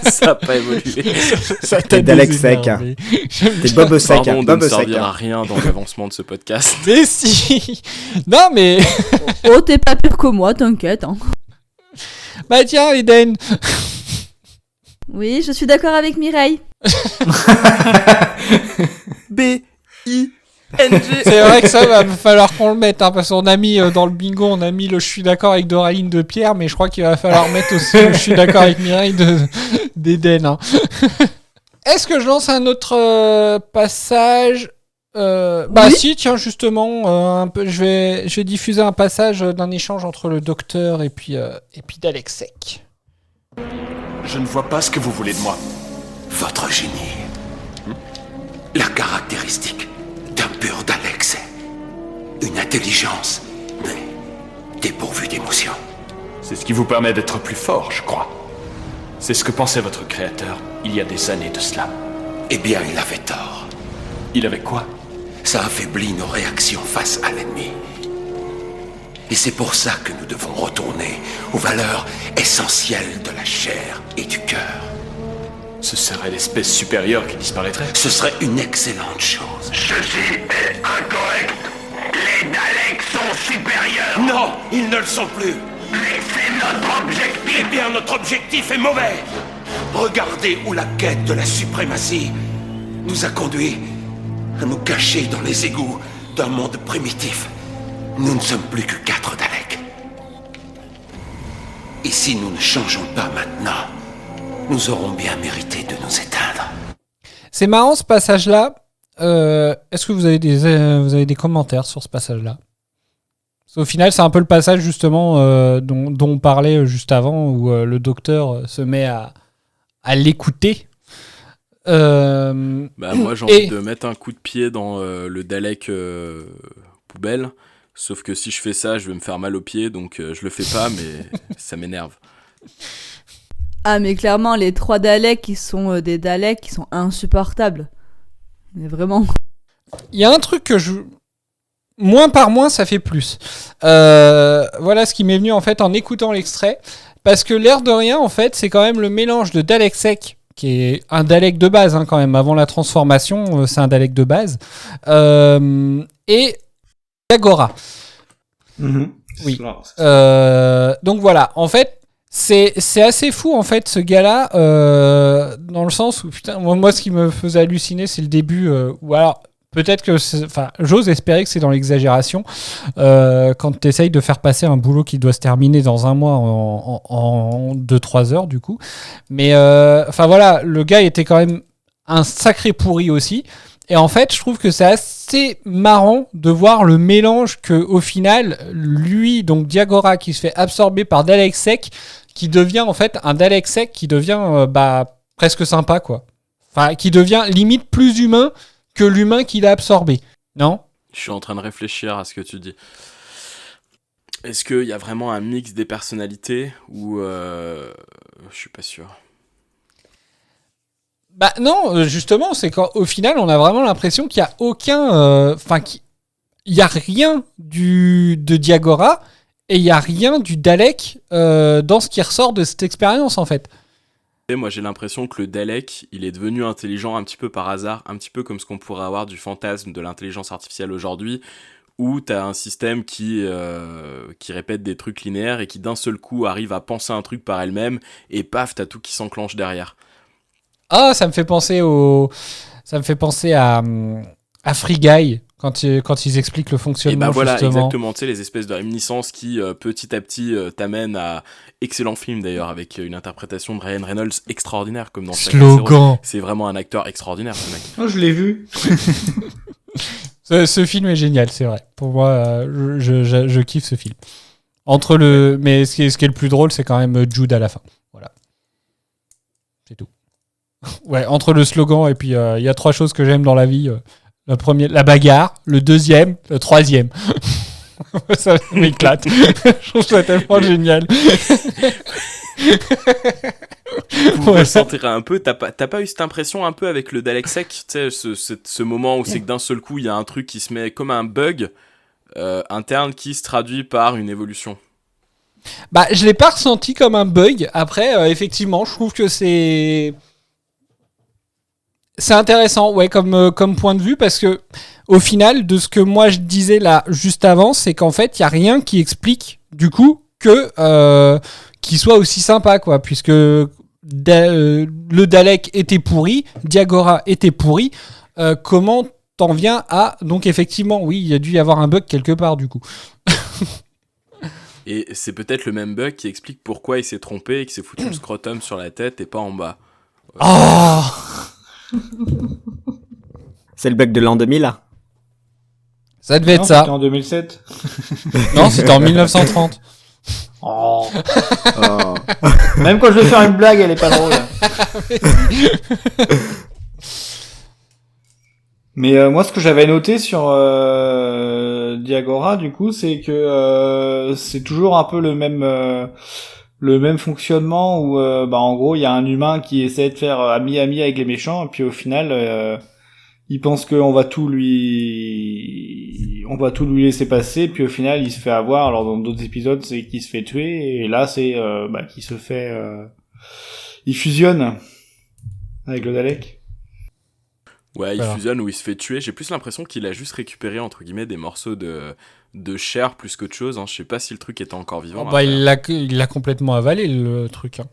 Ça n'a pas évolué. Ça t'es Dalek Sec. T'es Bob Sec. Pardon de ne servir à rien dans l'avancement de ce podcast. Mais si. Non mais. Oh, t'es pas pire que moi, t'inquiète. Hein. Bah tiens, Eden. Oui, je suis d'accord avec Mireille. B-I. C'est vrai que ça va falloir qu'on le mette hein, parce qu'on a mis dans le bingo, on a mis le je suis d'accord avec Doraline de Pierre, mais je crois qu'il va falloir mettre aussi le je suis d'accord avec Mireille d'Eden. Hein. Est-ce que je lance un autre passage Bah oui. Si, tiens justement, je vais diffuser un passage d'un échange entre le docteur et puis Dalek Sec. Je ne vois pas ce que vous voulez de moi. Votre génie. La caractéristique d'un pur Dalek, c'est une intelligence, mais dépourvue d'émotion. C'est ce qui vous permet d'être plus fort, je crois. C'est ce que pensait votre créateur il y a des années de cela. Eh bien, il avait tort. Il avait quoi? Ça affaiblit nos réactions face à l'ennemi. Et c'est pour ça que nous devons retourner aux valeurs essentielles de la chair et du cœur. Ce serait l'espèce supérieure qui disparaîtrait? Ce serait une excellente chose. Ceci est incorrect. Les Daleks sont supérieurs. Non, ils ne le sont plus. Mais c'est notre objectif. Eh bien, notre objectif est mauvais. Regardez où la quête de la suprématie nous a conduits à nous cacher dans les égouts d'un monde primitif. Nous ne sommes plus que 4 Daleks. Et si nous ne changeons pas maintenant, nous aurons bien mérité de nous éteindre. C'est marrant ce passage-là. Est-ce que vous avez des commentaires sur ce passage-là? Au final, c'est un peu le passage justement dont on parlait juste avant, où le docteur se met à l'écouter. Bah, moi, j'ai envie de mettre un coup de pied dans le Dalek poubelle. Sauf que si je fais ça, je vais me faire mal aux pieds, donc je le fais pas, mais ça m'énerve. Ah, mais clairement, les 3 Daleks qui sont des Daleks qui sont insupportables. Mais vraiment. Il y a un truc que moins par moins, ça fait plus. Voilà ce qui m'est venu en fait en écoutant l'extrait. Parce que l'air de rien, en fait, c'est quand même le mélange de Dalek Sec, qui est un Dalek de base, hein, quand même. Avant la transformation, c'est un Dalek de base. Et Diagora. Oui. Donc voilà, en fait, c'est assez fou, en fait, ce gars-là, dans le sens où, putain, moi, ce qui me faisait halluciner, c'est le début, ou alors, peut-être que, j'ose espérer que c'est dans l'exagération, quand tu essayes de faire passer un boulot qui doit se terminer dans un mois en 2-3 heures, du coup. Mais, voilà, le gars était quand même un sacré pourri aussi. Et en fait, je trouve que c'est assez marrant de voir le mélange que, au final, lui, donc Diagora, qui se fait absorber par Dalek Sec, qui devient en fait un Dalek Sec qui devient presque sympa, quoi. Enfin, qui devient limite plus humain que l'humain qu'il a absorbé. Non ? Je suis en train de réfléchir à ce que tu dis. Est-ce qu'il y a vraiment un mix des personnalités ou je suis pas sûr. Bah non, justement, c'est qu'au final, on a vraiment l'impression qu'il y a aucun... il y a rien de Diagora et il y a rien du Dalek dans ce qui ressort de cette expérience, en fait. Et moi, j'ai l'impression que le Dalek, il est devenu intelligent un petit peu par hasard, un petit peu comme ce qu'on pourrait avoir du fantasme de l'intelligence artificielle aujourd'hui, où t'as un système qui répète des trucs linéaires et qui d'un seul coup arrive à penser un truc par elle-même et paf, t'as tout qui s'enclenche derrière. Ah, ça me fait penser à Free Guy quand ils expliquent le fonctionnement. Et bah voilà, justement. exactement, tu sais, les espèces de réminiscences qui petit à petit t'amènent à excellent film d'ailleurs, avec une interprétation de Ryan Reynolds extraordinaire comme dans Slogan. C'est vraiment un acteur extraordinaire, ce mec. Oh, je l'ai vu. Ce film est génial, c'est vrai. Pour moi, je kiffe ce film. Mais ce qui est le plus drôle, c'est quand même Jude à la fin. Voilà. C'est tout. Ouais, entre le slogan et puis il y a 3 choses que j'aime dans la vie. Le premier, la bagarre. Le deuxième, le troisième. Ça m'éclate. Je trouve ça tellement génial. Pour ressentir un peu, t'as pas eu cette impression un peu avec le Dalek Sec, tu sais, ce moment où c'est que d'un seul coup il y a un truc qui se met comme un bug interne qui se traduit par une évolution. Bah, je l'ai pas ressenti comme un bug. Après, effectivement, je trouve que c'est intéressant, ouais, comme point de vue, parce que au final, de ce que moi je disais là juste avant, c'est qu'en fait, il y a rien qui explique du coup que qu'il soit aussi sympa, quoi, puisque le Dalek était pourri, Diagora était pourri. Comment t'en viens à... Donc effectivement, oui, il y a dû y avoir un bug quelque part du coup. Et c'est peut-être le même bug qui explique pourquoi il s'est trompé et qu'il s'est foutu le scrotum sur la tête et pas en bas. Oh. C'est le bug de l'an 2000 là. Ça devait être ça. C'était en 2007. Non, c'était en 1930. Oh. Même quand je veux faire une blague, elle est pas drôle. Mais moi, ce que j'avais noté sur Diagora, du coup, c'est que c'est toujours un peu le même fonctionnement où, en gros, il y a un humain qui essaie de faire ami avec les méchants, et puis au final, il pense qu'on va tout lui laisser passer, puis au final, il se fait avoir. Alors dans d'autres épisodes, c'est qu'il se fait tuer, et là, c'est qu'il se fait, il fusionne avec le Dalek. Ouais, il fusionne ou il se fait tuer. J'ai plus l'impression qu'il a juste récupéré, entre guillemets, des morceaux de chair plus qu'autre chose. Hein. Je sais pas si le truc était encore vivant. Il l'a complètement avalé, le truc. Hein.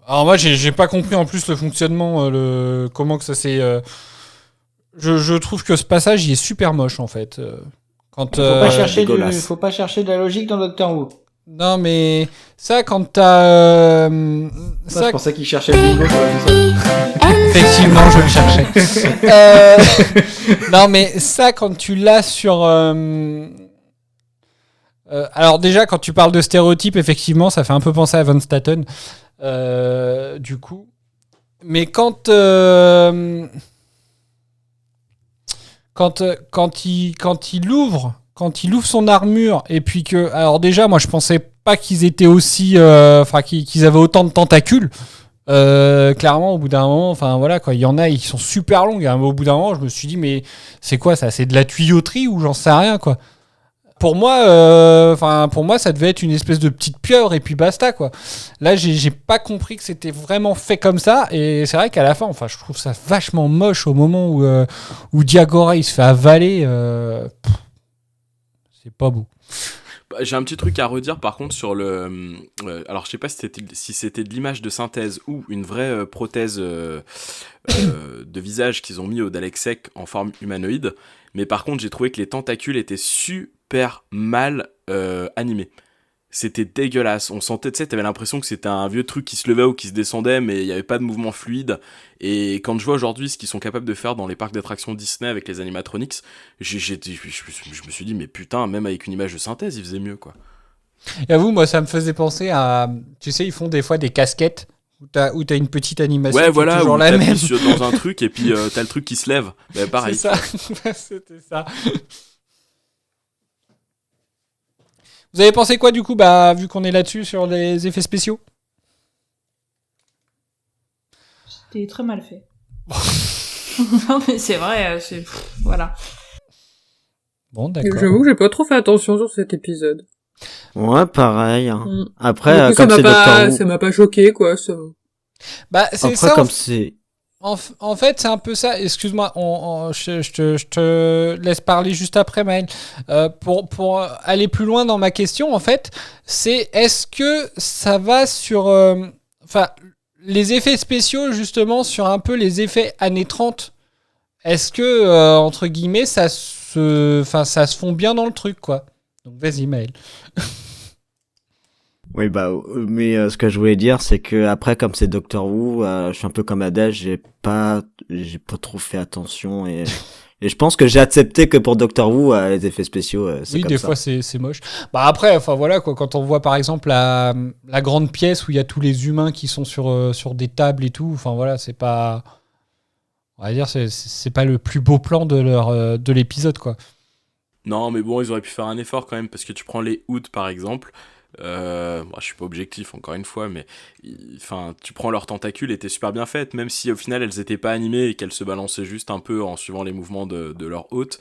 Alors moi, j'ai pas compris en plus le fonctionnement, comment que ça s'est... Je trouve que ce passage, il est super moche, en fait. Faut pas chercher de la logique dans Doctor Who. Non, mais ça, quand t'as... je pensais qu'il cherchait le bingo. Effectivement, je le cherchais. Non, mais ça, quand tu l'as sur... alors déjà, quand tu parles de stéréotypes, effectivement, ça fait un peu penser à Van Staten, du coup. Mais quand il ouvre son armure, et puis que... Alors déjà, moi, je pensais pas qu'ils étaient aussi... qu'ils avaient autant de tentacules. Clairement, au bout d'un moment, enfin voilà quoi, il y en a, ils sont super longs. Hein, mais au bout d'un moment, je me suis dit, mais c'est quoi ça? C'est de la tuyauterie ou j'en sais rien quoi. Pour moi, ça devait être une espèce de petite pieuvre et puis basta quoi. Là, j'ai pas compris que c'était vraiment fait comme ça. Et c'est vrai qu'à la fin, enfin, je trouve ça vachement moche au moment où Diagora il se fait avaler. C'est pas beau. J'ai un petit truc à redire par contre sur le. Alors je sais pas si c'était de l'image de synthèse ou une vraie prothèse de visage qu'ils ont mis au Dalek sec en forme humanoïde. Mais par contre, j'ai trouvé que les tentacules étaient super mal animés. C'était dégueulasse. On sentait, tu sais, t'avais l'impression que c'était un vieux truc qui se levait ou qui se descendait, mais il n'y avait pas de mouvement fluide. Et quand je vois aujourd'hui ce qu'ils sont capables de faire dans les parcs d'attractions Disney avec les animatronics, je me suis dit, mais putain, même avec une image de synthèse, ils faisaient mieux, quoi. Et à vous, moi, ça me faisait penser à... Tu sais, ils font des fois des casquettes où t'as une petite animation. Ouais, voilà, toujours où la même. dans un truc et puis t'as le truc qui se lève. Bah, pareil. C'est ça. C'était ça. Vous avez pensé quoi du coup, vu qu'on est là-dessus sur les effets spéciaux? C'était très mal fait. Non mais c'est vrai, voilà. Bon, d'accord. J'avoue que j'ai pas trop fait attention sur cet épisode. Ouais, pareil. Après, coup, comme c'est Doctor Who... ça m'a pas choqué, quoi. Ça... c'est après, ça. comme c'est... En fait, c'est un peu ça. Excuse-moi, je te laisse parler juste après, Maël. Pour aller plus loin dans ma question, en fait, c'est est-ce que ça va sur... les effets spéciaux, justement, sur un peu les effets années 30, est-ce que, entre guillemets, ça se fond bien dans le truc, quoi? Donc, vas-y, Maël. Oui, mais ce que je voulais dire, c'est que après, comme c'est Doctor Who, je suis un peu comme Adèle, j'ai pas trop fait attention et je pense que j'ai accepté que pour Doctor Who, les effets spéciaux, c'est oui, comme des ça. fois c'est moche. Après, enfin voilà quoi, quand on voit par exemple la grande pièce où il y a tous les humains qui sont sur des tables et tout, enfin voilà, c'est pas, on va dire, c'est pas le plus beau plan de l'épisode quoi. Non, mais bon, ils auraient pu faire un effort quand même parce que tu prends les hoods par exemple. Je suis pas objectif encore une fois, mais tu prends leurs tentacules, étaient super bien faites, même si au final elles étaient pas animées et qu'elles se balançaient juste un peu en suivant les mouvements de leur hôte.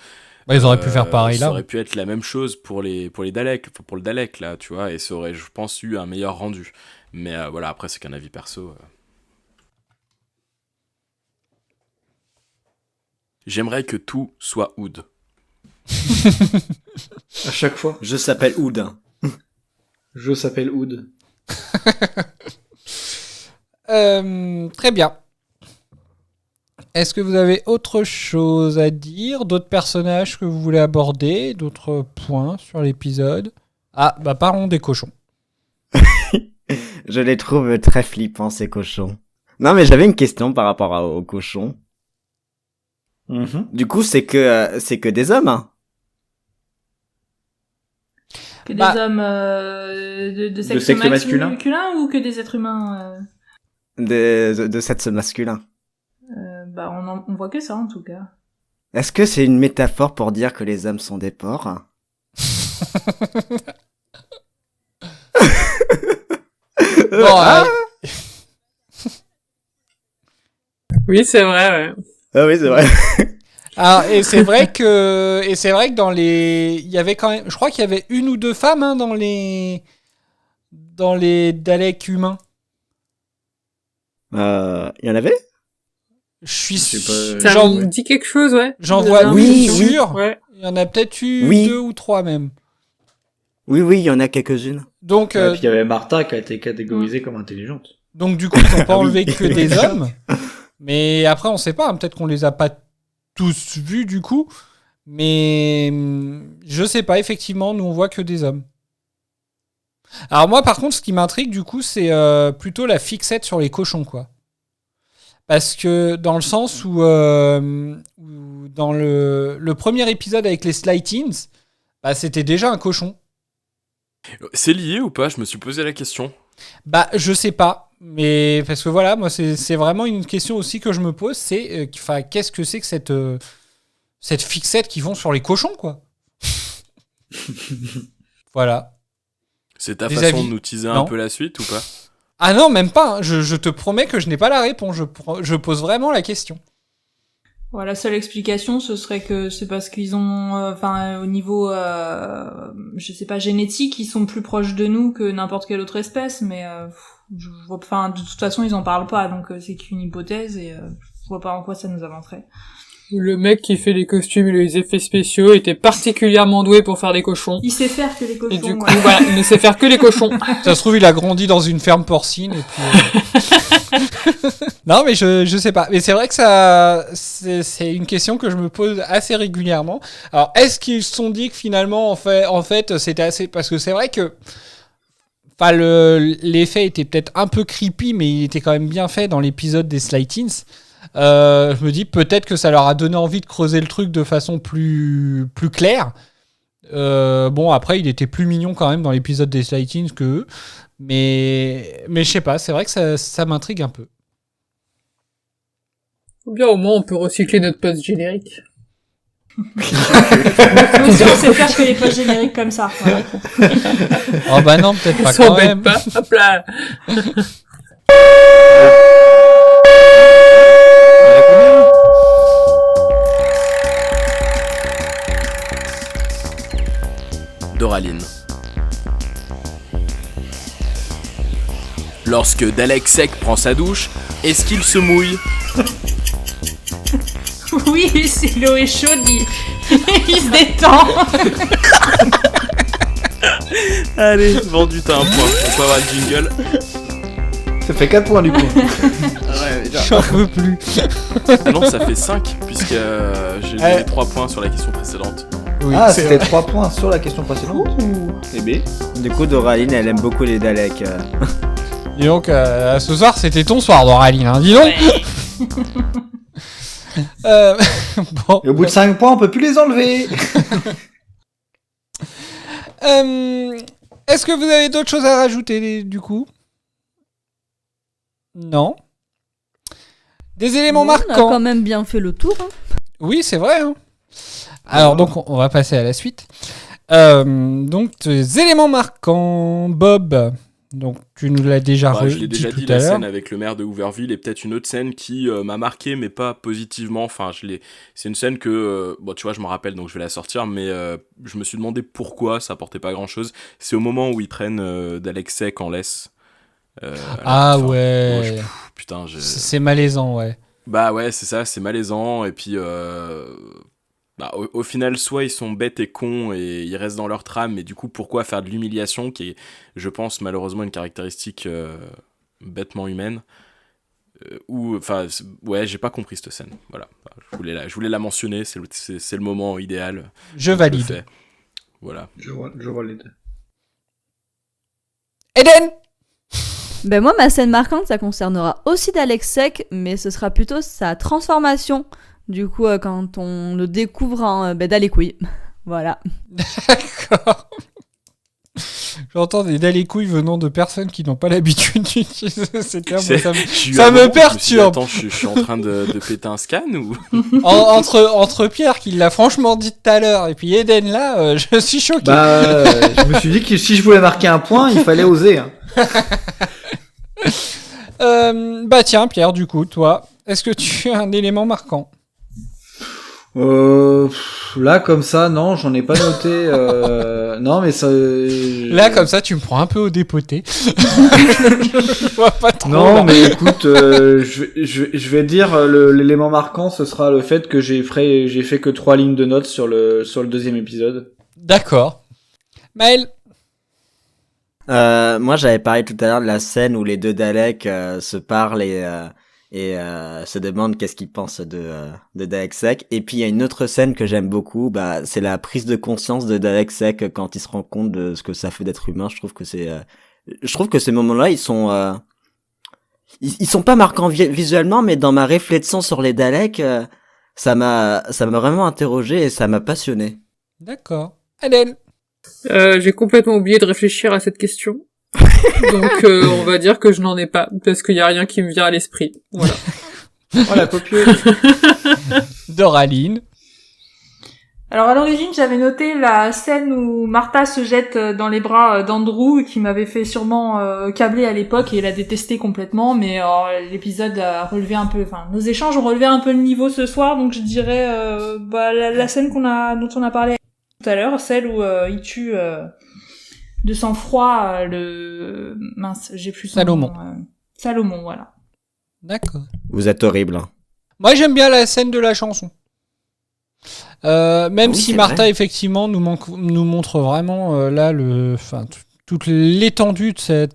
Ils auraient pu faire pareil là. Ça aurait pu être la même chose pour les Daleks, pour le Dalek là, tu vois, et ça aurait, je pense, eu un meilleur rendu. Mais voilà, après c'est qu'un avis perso. J'aimerais que tout soit Oud. À chaque fois. Je s'appelle Oud. Je s'appelle Oud. Très bien. Est-ce que vous avez autre chose à dire? D'autres personnages que vous voulez aborder? D'autres points sur l'épisode? Parlons des cochons. Je les trouve très flippants, ces cochons. Non, mais j'avais une question par rapport aux cochons. Mm-hmm. Du coup, c'est que des hommes, hein? Que des hommes de sexe masculin ou que des êtres humains de sexe masculin. On voit que ça en tout cas. Est-ce que c'est une métaphore pour dire que les hommes sont des porcs? Oui, c'est vrai, ouais. Ah oui, c'est vrai. Alors, et c'est vrai que dans il y avait quand même, je crois qu'il y avait une ou deux femmes hein, dans les Daleks humains. Il y en avait? Je suis sûr. Ça me dit quelque chose, ouais. J'en vois sûr. Ouais. Il y en a peut-être eu 2 ou 3 même. Oui, il y en a quelques-unes. Donc, et puis il y avait Martha qui a été catégorisée comme intelligente. Donc du coup, ils n'ont pas enlevé que des hommes. Mais après, on sait pas. Hein, peut-être qu'on les a pas tous vus du coup. Mais je sais pas. Effectivement, nous on voit que des hommes. Alors moi, par contre, ce qui m'intrigue du coup, c'est plutôt la fixette sur les cochons, quoi. Parce que dans le sens où dans le premier épisode avec les Slightings, c'était déjà un cochon. C'est lié ou pas? Je me suis posé la question. Je sais pas. Mais parce que voilà, moi, c'est vraiment une question aussi que je me pose. C'est qu'est-ce que c'est que cette fixette qu'ils font sur les cochons, quoi. Voilà. C'est ta façon de nous teaser un peu la suite ou pas? Ah non, même pas. Hein. Je te promets que je n'ai pas la réponse. Je pose vraiment la question. Voilà, la seule explication, ce serait que c'est parce qu'ils ont, au niveau, je sais pas, génétique, ils sont plus proches de nous que n'importe quelle autre espèce, mais de toute façon, ils en parlent pas, donc c'est qu'une hypothèse et je vois pas en quoi ça nous avancerait. Le mec qui fait les costumes et les effets spéciaux était particulièrement doué pour faire des cochons. Il sait faire que les cochons. Et du coup, voilà, il ne sait faire que les cochons. Ça se trouve, il a grandi dans une ferme porcine et puis. Non, mais je sais pas. Mais c'est vrai que c'est une question que je me pose assez régulièrement. Alors, est-ce qu'ils se sont dit que finalement, en fait, c'était assez, parce que c'est vrai que. Enfin, l'effet était peut-être un peu creepy, mais il était quand même bien fait dans l'épisode des Sly-Teens. Je me dis peut-être que ça leur a donné envie de creuser le truc de façon plus claire. Bon, après, il était plus mignon quand même dans l'épisode des Sly-Teens que eux. Mais je sais pas, c'est vrai que ça m'intrigue un peu. Ou bien au moins on peut recycler notre post générique. Nous aussi, on sait faire que les posts génériques comme ça. Voilà. Oh bah non, peut-être pas On quand même. pas. Hop là. Doraline. Lorsque Dalek Sec prend sa douche, est-ce qu'il se mouille? Oui, si l'eau est chaude, il se détend. Allez, vendu, t'as un point. On peut avoir le jingle. Ça fait 4 points du coup. J'en peux plus. Non, ça fait 5, puisque j'ai donné 3 points sur la question précédente. Oui, c'était 3 points sur la question précédente. Et B. Du coup, Doraline, elle aime beaucoup les Daleks. Et donc, ce soir, c'était ton soir, Doraline, hein, dis donc. Bon. Et au bout de 5 points, on peut plus les enlever. Est-ce que vous avez d'autres choses à rajouter, du coup? Non. Des éléments marquants. On a quand même bien fait le tour. Hein. Oui, c'est vrai. Hein. Alors, donc, on va passer à la suite. Donc, des éléments marquants. Bob, donc tu nous l'as déjà je l'ai déjà dit, tout à la l'heure. scène avec le maire de Hooverville, et peut-être une autre scène qui m'a marqué, mais pas positivement. Enfin, c'est une scène que, tu vois, je m'en rappelle, donc je vais la sortir, mais je me suis demandé pourquoi ça apportait pas grand-chose. C'est au moment où ils prennent Dalek Sec en laisse. Ouais. Putain, c'est malaisant, ouais. Bah ouais, c'est ça, c'est malaisant, et puis au final, soit ils sont bêtes et cons et ils restent dans leur trame, mais du coup, pourquoi faire de l'humiliation, qui est, je pense, malheureusement une caractéristique bêtement humaine, j'ai pas compris cette scène. Voilà, je voulais la mentionner, c'est le moment idéal. Je valide. Voilà. Je valide. Eden. Ben moi, ma scène marquante, ça concernera aussi Dalek Sec, mais ce sera plutôt sa transformation. Du coup, quand on le découvre en Dalekouille. Voilà. D'accord. J'entends des Dalekouilles venant de personnes qui n'ont pas l'habitude d'utiliser ces termes. Ça me perturbe. Attends, je suis en train de péter un scan ou entre Pierre qui l'a franchement dit tout à l'heure et puis Eden là, je suis choqué. Je me suis dit que si je voulais marquer un point, il fallait oser. Hein. Tiens, Pierre, du coup, toi, est-ce que tu as un élément marquant? Là comme ça, non, j'en ai pas noté. Non, mais ça. Là comme ça, tu me prends un peu au dépoté. Je vois pas trop. Non, là. mais écoute, je vais dire l'élément marquant, ce sera le fait que j'ai fait que 3 lignes de notes sur le deuxième épisode. D'accord. Maël. Moi, j'avais parlé tout à l'heure de la scène où les deux Daleks se parlent et se demandent qu'est-ce qu'ils pensent de Dalek Sec. Et puis il y a une autre scène que j'aime beaucoup, c'est la prise de conscience de Dalek Sec quand il se rend compte de ce que ça fait d'être humain. Je trouve que ces moments-là, ils sont pas marquants visuellement, mais dans ma réflexion sur les Daleks, ça m'a vraiment interrogé et ça m'a passionné. D'accord. Adèle. J'ai complètement oublié de réfléchir à cette question. Donc on va dire que je n'en ai pas, parce qu'il y a rien qui me vient à l'esprit. Voilà. Oh la copieux. Doraline. Alors à l'origine, j'avais noté la scène où Martha se jette dans les bras d'Andrew, qui m'avait fait sûrement câbler à l'époque et la détester complètement, mais l'épisode a relevé un peu, enfin nos échanges ont relevé un peu le niveau ce soir, donc je dirais la scène dont on a parlé tout à l'heure, celle où il tue de sang-froid j'ai plus son Salomon. nom, Salomon, voilà. D'accord. Vous êtes horrible. Hein. Moi, j'aime bien la scène de la chanson. Même si Martha, effectivement, nous montre vraiment toute l'étendue de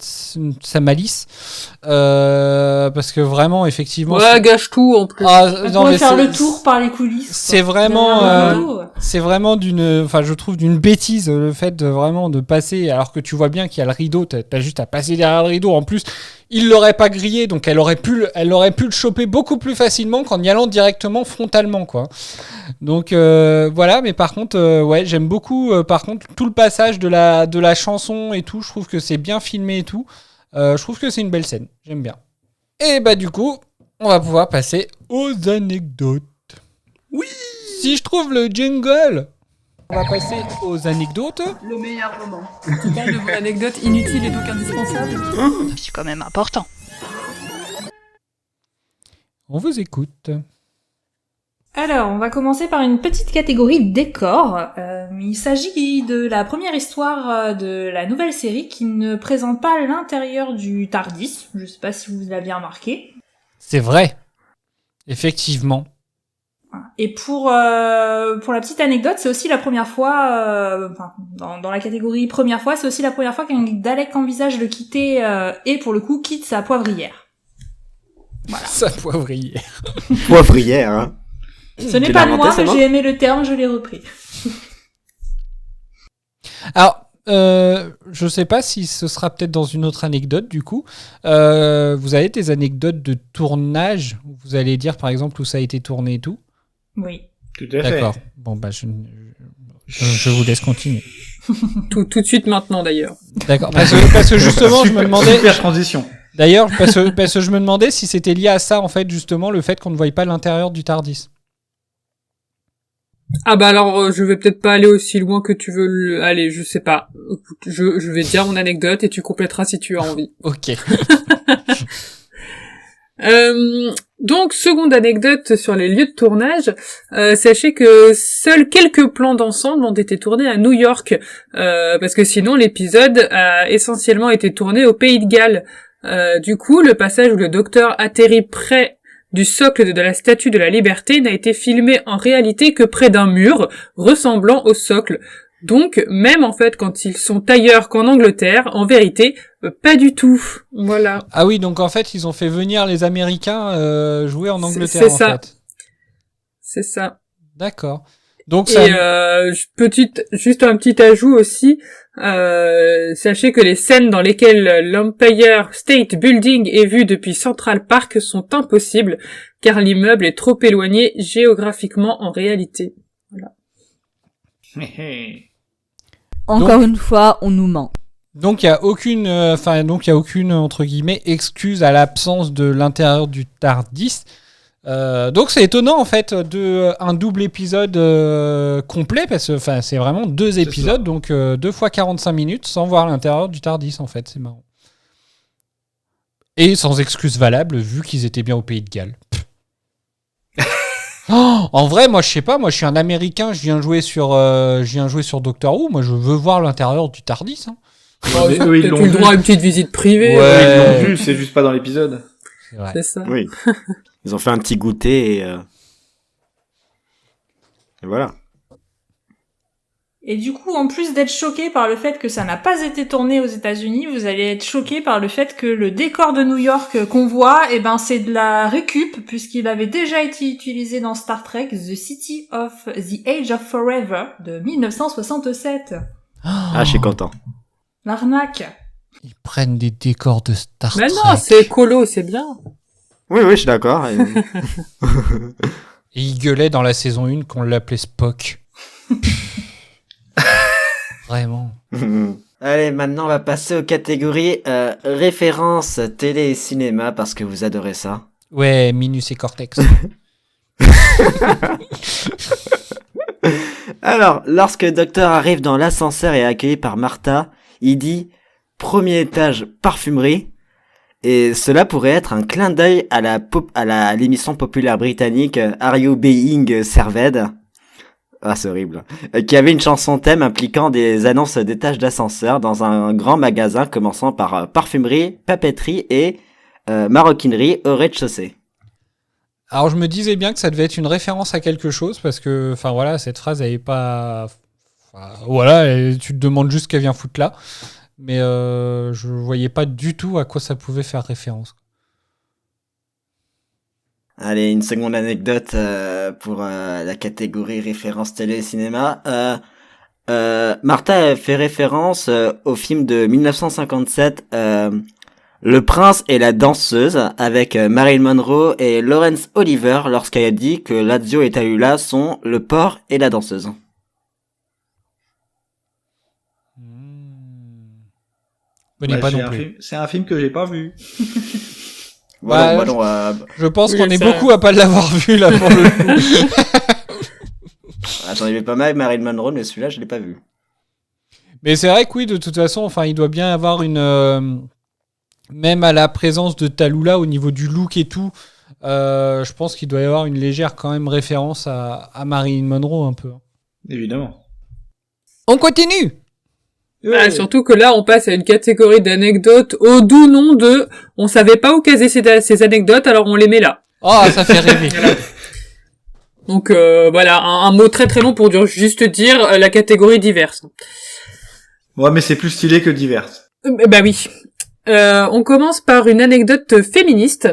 sa malice. Parce que vraiment, effectivement... Ouais, gâche tout, en plus. On pourrait faire le tour par les coulisses. C'est vraiment... je trouve d'une bêtise, le fait de passer, alors que tu vois bien qu'il y a le rideau, t'as juste à passer derrière le rideau. En plus, il l'aurait pas grillé, donc elle aurait pu le choper beaucoup plus facilement qu'en y allant directement frontalement, quoi. Donc voilà, mais par contre, ouais, j'aime beaucoup. Par contre, tout le passage de la chanson et tout, je trouve que c'est bien filmé et tout. Je trouve que c'est une belle scène. J'aime bien. Et bah du coup, on va pouvoir passer aux anecdotes. Oui. Si je trouve le jingle, on va passer aux anecdotes. Le meilleur moment. Tu parles de vos anecdotes inutiles et donc indispensables. C'est quand même important. On vous écoute. Alors, on va commencer par une petite catégorie décor. Il s'agit de la première histoire de la nouvelle série qui ne présente pas l'intérieur du TARDIS. Je sais pas si vous l'aviez remarqué. C'est vrai. Effectivement. Et pour la petite anecdote, c'est aussi la première fois, dans la catégorie première fois, c'est aussi la première fois qu'un Dalek envisage de quitter et pour le coup quitte sa poivrière. Voilà. Sa poivrière. Poivrière, hein. Ce n'est pas de moi, mais j'ai aimé le terme, je l'ai repris. Alors, je sais pas si ce sera peut-être dans une autre anecdote, du coup. Vous avez des anecdotes de tournage? Vous allez dire, par exemple, où ça a été tourné et tout? Oui. Tout à fait. D'accord. Bon, bah, je vous laisse continuer. Tout de suite maintenant, d'ailleurs. D'accord. Parce que justement, je me demandais... Super transition. D'ailleurs, parce que je me demandais si c'était lié à ça, en fait, justement, le fait qu'on ne voyait pas l'intérieur du TARDIS. Ah bah alors, je vais peut-être pas aller aussi loin que tu veux aller, je sais pas. Je vais dire mon anecdote et tu compléteras si tu as envie. Ok. Donc, seconde anecdote sur les lieux de tournage. Sachez que seuls quelques plans d'ensemble ont été tournés à New York, parce que sinon l'épisode a essentiellement été tourné au Pays de Galles. Du coup, le passage où le docteur atterrit près du socle de la Statue de la Liberté n'a été filmé en réalité que près d'un mur ressemblant au socle. Donc, même en fait, quand ils sont ailleurs qu'en Angleterre, en vérité, pas du tout. Voilà. Ah oui, donc en fait, ils ont fait venir les Américains jouer en Angleterre, c'est en ça. fait. C'est ça. D'accord. Donc et juste un petit ajout aussi, sachez que les scènes dans lesquelles l'Empire State Building est vu depuis Central Park sont impossibles, car l'immeuble est trop éloigné géographiquement en réalité. Voilà. Encore une fois, on nous ment. Donc il y a aucune, entre guillemets excuse à l'absence de l'intérieur du TARDIS. Donc c'est étonnant en fait un double épisode complet parce que c'est vraiment 2 épisodes, donc 2 fois 45 minutes sans voir l'intérieur du TARDIS en fait, c'est marrant. Et sans excuse valable vu qu'ils étaient bien au Pays de Galles. Oh, en vrai, moi je sais pas, moi je suis un Américain, je viens jouer sur Doctor Who, moi je veux voir l'intérieur du TARDIS. Hein. Eux, ils l'ont eu le vu. droit à une petite visite privée. Ouais, ils l'ont vu, c'est juste pas dans l'épisode. C'est vrai. C'est ça. Oui. Ils ont fait un petit goûter et voilà. Et du coup, en plus d'être choqué par le fait que ça n'a pas été tourné aux États-Unis, vous allez être choqué par le fait que le décor de New York qu'on voit, c'est de la récup, puisqu'il avait déjà été utilisé dans Star Trek The City of the Age of Forever de 1967. Ah, je suis content. L'arnaque. Ils prennent des décors de Star Trek. Mais non, c'est écolo, c'est bien. Oui, je suis d'accord. Et il gueulait dans la saison 1 qu'on l'appelait Spock. Vraiment. Allez, maintenant on va passer aux catégories références télé et cinéma parce que vous adorez ça. Ouais, Minus et Cortex. Alors, lorsque le docteur arrive dans l'ascenseur et est accueilli par Martha, il dit « Premier étage, parfumerie ». Et cela pourrait être un clin d'œil à l'émission populaire britannique Are You Being Served? Ah, c'est horrible. Qui avait une chanson thème impliquant des annonces d'étages d'ascenseur dans un grand magasin commençant par parfumerie, papeterie et maroquinerie au rez-de-chaussée. Alors je me disais bien que ça devait être une référence à quelque chose parce que, enfin voilà, cette phrase elle est pas, voilà, tu te demandes juste ce qu'elle vient foutre là, mais je voyais pas du tout à quoi ça pouvait faire référence. Allez, une seconde anecdote pour la catégorie référence télé-cinéma. Martha fait référence au film de 1957 Le Prince et la danseuse avec Marilyn Monroe et Laurence Olivier lorsqu'elle a dit que Lazio et Tallulah sont le porc et la danseuse. C'est un film que j'ai pas vu. Je pense qu'on est beaucoup à pas l'avoir vu là pour le coup. J'en ai vu pas mal Marilyn Monroe, mais celui-là je l'ai pas vu. Mais c'est vrai que oui, de toute façon, enfin, il doit bien avoir une même à la présence de Tallulah au niveau du look et tout, je pense qu'il doit y avoir une légère quand même référence à Marilyn Monroe un peu. Évidemment. On continue. Ah, surtout que là, on passe à une catégorie d'anecdotes au doux nom de « On savait pas où caser ces anecdotes, alors on les met là ». Oh, ça fait rêver. Donc voilà, un mot très très long pour juste dire la catégorie diverse. Ouais, mais c'est plus stylé que diverse. Bah oui. On commence par une anecdote féministe,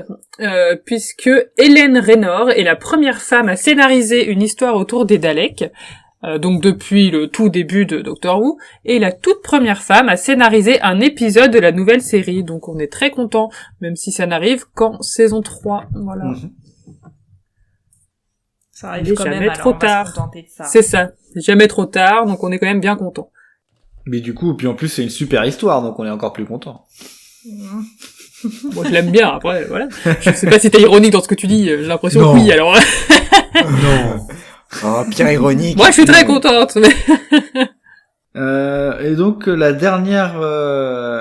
puisque Hélène Raynor est la première femme à scénariser une histoire autour des Daleks, donc depuis le tout début de Doctor Who, et la toute première femme à scénariser un épisode de la nouvelle série, donc on est très content, même si ça n'arrive qu'en saison 3, voilà. Ça arrive quand même, jamais trop tard. On va se contenter de ça. C'est ça, jamais trop tard, donc on est quand même bien content. Mais du coup, puis en plus c'est une super histoire, donc on est encore plus content. Moi je l'aime bien, après, voilà. Je sais pas si t'es ironique dans ce que tu dis, j'ai l'impression Non. que oui, alors. Non. Oh, pire ironique. Moi je suis très contente, mais... Et donc la dernière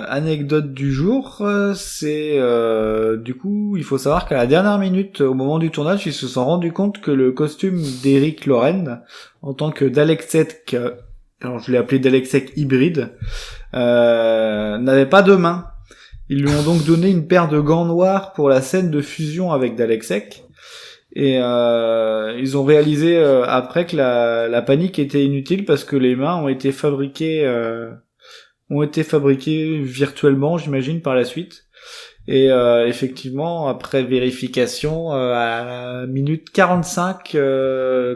anecdote du jour, c'est du coup il faut savoir qu'à la dernière minute, au moment du tournage, ils se sont rendus compte que le costume d'Eric Loren en tant que Dalek-Sec, alors je l'ai appelé Dalek-Sec hybride, n'avait pas de main. Ils lui ont donc donné une paire de gants noirs pour la scène de fusion avec Dalek-Sec. Et ils ont réalisé après que la panique était inutile parce que les mains ont été fabriquées virtuellement, j'imagine, par la suite. Et effectivement, après vérification, à minute 45,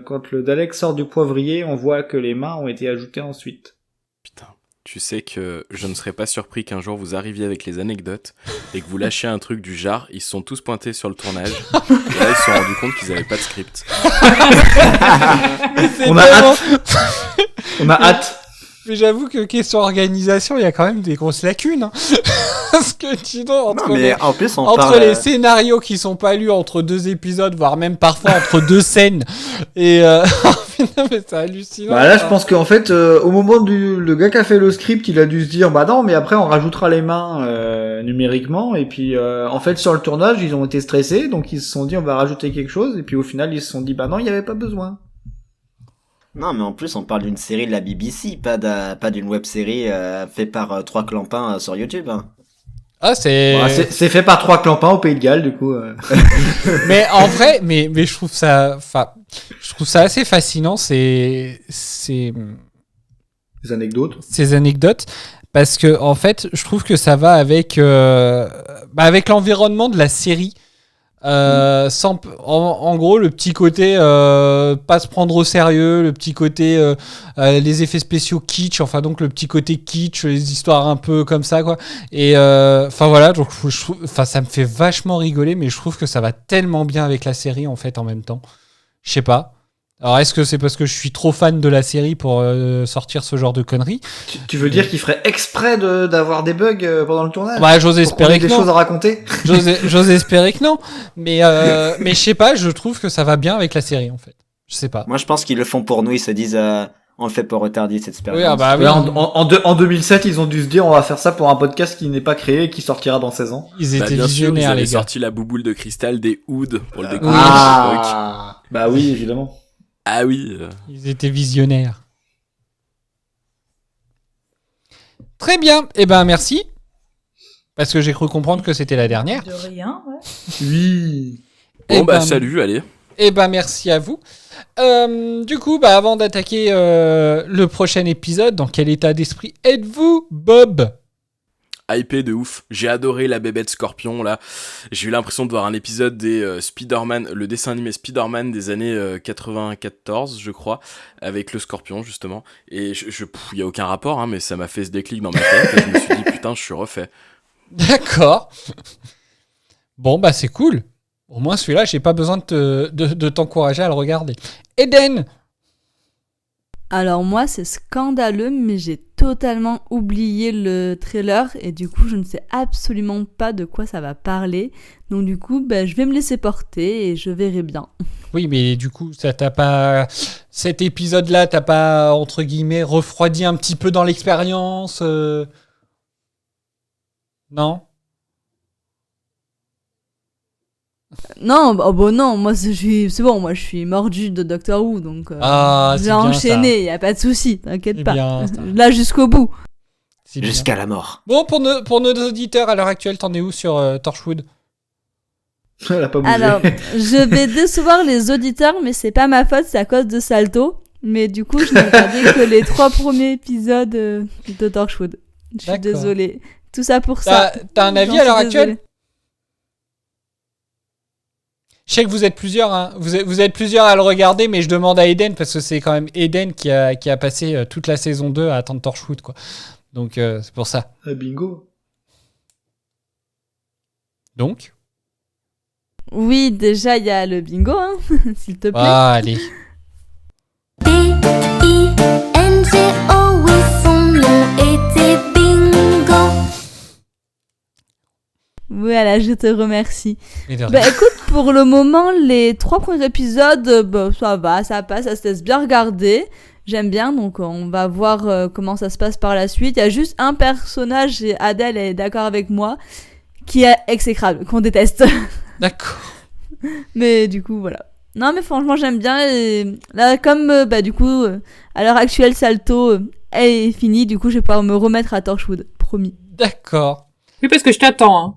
quand le Dalek sort du poivrier, on voit que les mains ont été ajoutées ensuite. Tu sais que je ne serais pas surpris qu'un jour vous arriviez avec les anecdotes et que vous lâchiez un truc du genre, ils se sont tous pointés sur le tournage et là ils se sont rendus compte qu'ils n'avaient pas de script. On a hâte. On a hâte. Mais j'avoue que question organisation, il y a quand même des grosses lacunes. Hein. Parce que sinon, entre les scénarios qui sont pas lus entre 2 épisodes, voire même parfois entre 2 scènes, et non, mais c'est hallucinant. Bah là, je pense qu'en fait, au moment le gars qui a fait le script, il a dû se dire, bah non, mais après on rajoutera les mains numériquement, et puis en fait sur le tournage, ils ont été stressés, donc ils se sont dit on va rajouter quelque chose, et puis au final ils se sont dit bah non, il y avait pas besoin. Non, mais en plus, on parle d'une série de la BBC, pas d'une web-série faite par 3 clampins sur YouTube. Hein. Ah, c'est fait par 3 clampins au Pays de Galles, du coup. Mais en vrai, mais je trouve ça assez fascinant, ces anecdotes, parce que en fait, je trouve que ça va avec l'environnement de la série. En gros, le petit côté pas se prendre au sérieux, le petit côté les effets spéciaux kitsch, enfin donc le petit côté kitsch, les histoires un peu comme ça quoi. Et enfin voilà, donc ça me fait vachement rigoler, mais je trouve que ça va tellement bien avec la série en fait en même temps. Je sais pas. Alors est-ce que c'est parce que je suis trop fan de la série pour sortir ce genre de conneries? Tu veux dire qu'il ferait exprès d'avoir des bugs pendant le tournage? Ouais, j'ose espérer que non. Des choses à raconter? J'ose espérer que non. Mais je sais pas, je trouve que ça va bien avec la série en fait. Je sais pas. Moi, je pense qu'ils le font pour nous. Ils se disent, on le fait pour retarder cette expérience. Oui, ah bah oui. Ouais, en 2007, ils ont dû se dire, on va faire ça pour un podcast qui n'est pas créé et qui sortira dans 16 ans. Ils étaient bien sûr, visionnaires, ils avaient les gars. sorti la bouboule de cristal des Hoods pour le découvrir. Bah oui, évidemment. Ah oui. Ils étaient visionnaires. Très bien. Eh ben, merci. Parce que j'ai cru comprendre que c'était la dernière. De rien, ouais. Oui. Bon, bah, salut, allez. Eh ben, merci à vous. Du coup, bah, avant d'attaquer le prochain épisode, dans quel état d'esprit êtes-vous, Bob ? Hypé de ouf. J'ai adoré la bébête Scorpion, là. J'ai eu l'impression de voir un épisode des Spider-Man, le dessin animé Spider-Man des années 94, je crois, avec le Scorpion, justement. Et y a aucun rapport, hein, mais ça m'a fait ce déclic dans ma tête. Et je me suis dit, putain, je suis refait. D'accord. Bon, bah, c'est cool. Au moins, celui-là, j'ai pas besoin de t'encourager à le regarder. Eden. Alors moi, c'est scandaleux, mais j'ai totalement oublié le trailer et du coup, je ne sais absolument pas de quoi ça va parler. Donc du coup, je vais me laisser porter et je verrai bien. Oui, mais du coup, ça t'a pas... Cet épisode-là, t'as pas, entre guillemets, refroidi un petit peu dans l'expérience Non ? Non, non, moi c'est bon, moi je suis mordu de Doctor Who, donc j'ai enchaîné, y a pas de souci, t'inquiète pas. Bien, là jusqu'au bout. Jusqu'à la mort. Bon, pour nos auditeurs, à l'heure actuelle, t'en es où sur Torchwood ? Elle a pas bougé. Alors, je vais décevoir les auditeurs, mais c'est pas ma faute, c'est à cause de Salto. Mais du coup, je n'ai regardé que les 3 premiers épisodes de Torchwood. Je suis désolée. Tout ça pour ça. T'as un avis à l'heure actuelle ? Je sais que vous êtes plusieurs, hein. Vous êtes plusieurs à le regarder, mais je demande à Eden, parce que c'est quand même Eden qui a passé toute la saison 2 à attendre Torchwood, quoi. Donc, c'est pour ça. Bingo. Donc ? Oui, déjà, il y a le bingo, hein, s'il te plaît. Ah, allez. B-I-N-G-O, oui, son nom était Bingo. Voilà, je te remercie. Écoute, pour le moment, les 3 premiers épisodes, ça va, ça passe, ça se laisse bien regarder. J'aime bien, donc on va voir comment ça se passe par la suite. Il y a juste un personnage, et Adèle est d'accord avec moi, qui est exécrable, qu'on déteste. D'accord. Mais du coup, voilà. Non, mais franchement, j'aime bien. Et là, comme du coup, à l'heure actuelle, Salto est fini, du coup, je vais pouvoir me remettre à Torchwood, promis. D'accord. Oui, parce que je t'attends, hein.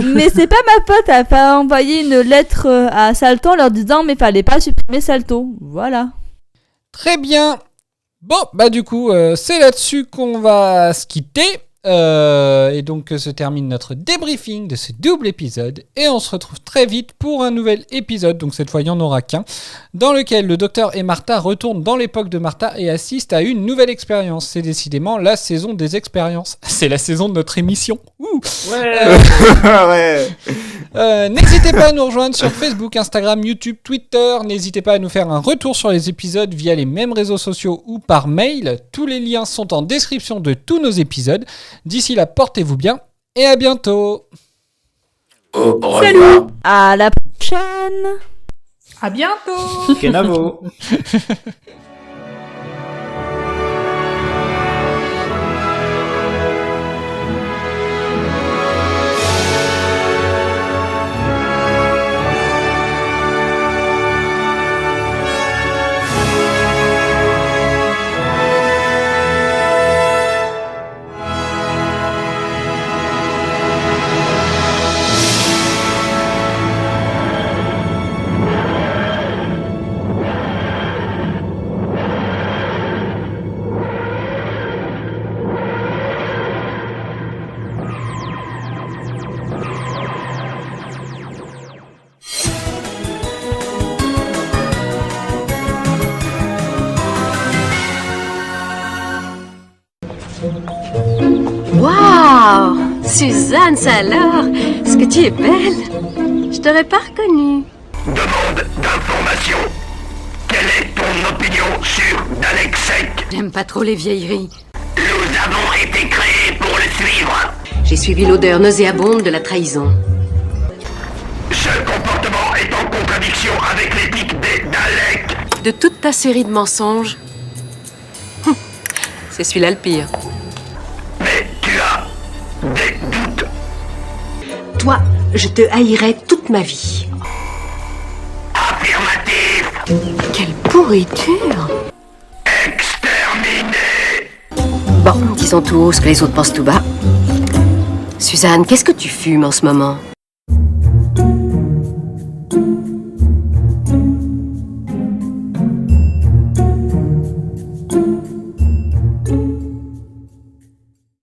Mais c'est pas ma faute, elle a pas envoyé une lettre à Salto en leur disant mais fallait pas supprimer Salto. Voilà. Très bien. Bon, du coup, c'est là-dessus qu'on va se quitter. Et donc se termine notre débriefing de ce double épisode. Et on se retrouve très vite pour un nouvel épisode, donc cette fois il n'y en aura qu'un, dans lequel le docteur et Martha retournent dans l'époque de Martha et assistent à une nouvelle expérience. C'est décidément la saison des expériences. C'est la saison de notre émission. Ouh. Ouais. Ouais. N'hésitez pas à nous rejoindre sur Facebook, Instagram, YouTube, Twitter. N'hésitez pas à nous faire un retour sur les épisodes via les mêmes réseaux sociaux ou par mail. Tous les liens sont en description de tous nos épisodes. D'ici là, portez-vous bien et à bientôt. Salut. À la prochaine. À bientôt. Kenavo. Waouh, Suzanne, ça alors, est-ce que tu es belle? Je t'aurais pas reconnue. Demande d'information. Quelle est ton opinion sur Dalek Sec? J'aime pas trop les vieilleries. Nous avons été créés pour le suivre. J'ai suivi l'odeur nauséabonde de la trahison. Ce comportement est en contradiction avec l'éthique des De toute ta série de mensonges, c'est celui-là le pire. Mais tu as des doutes. Toi, je te haïrai toute ma vie. Affirmatif. Quelle pourriture! Exterminé. Bon, disons tout haut ce que les autres pensent tout bas. Suzanne, qu'est-ce que tu fumes en ce moment?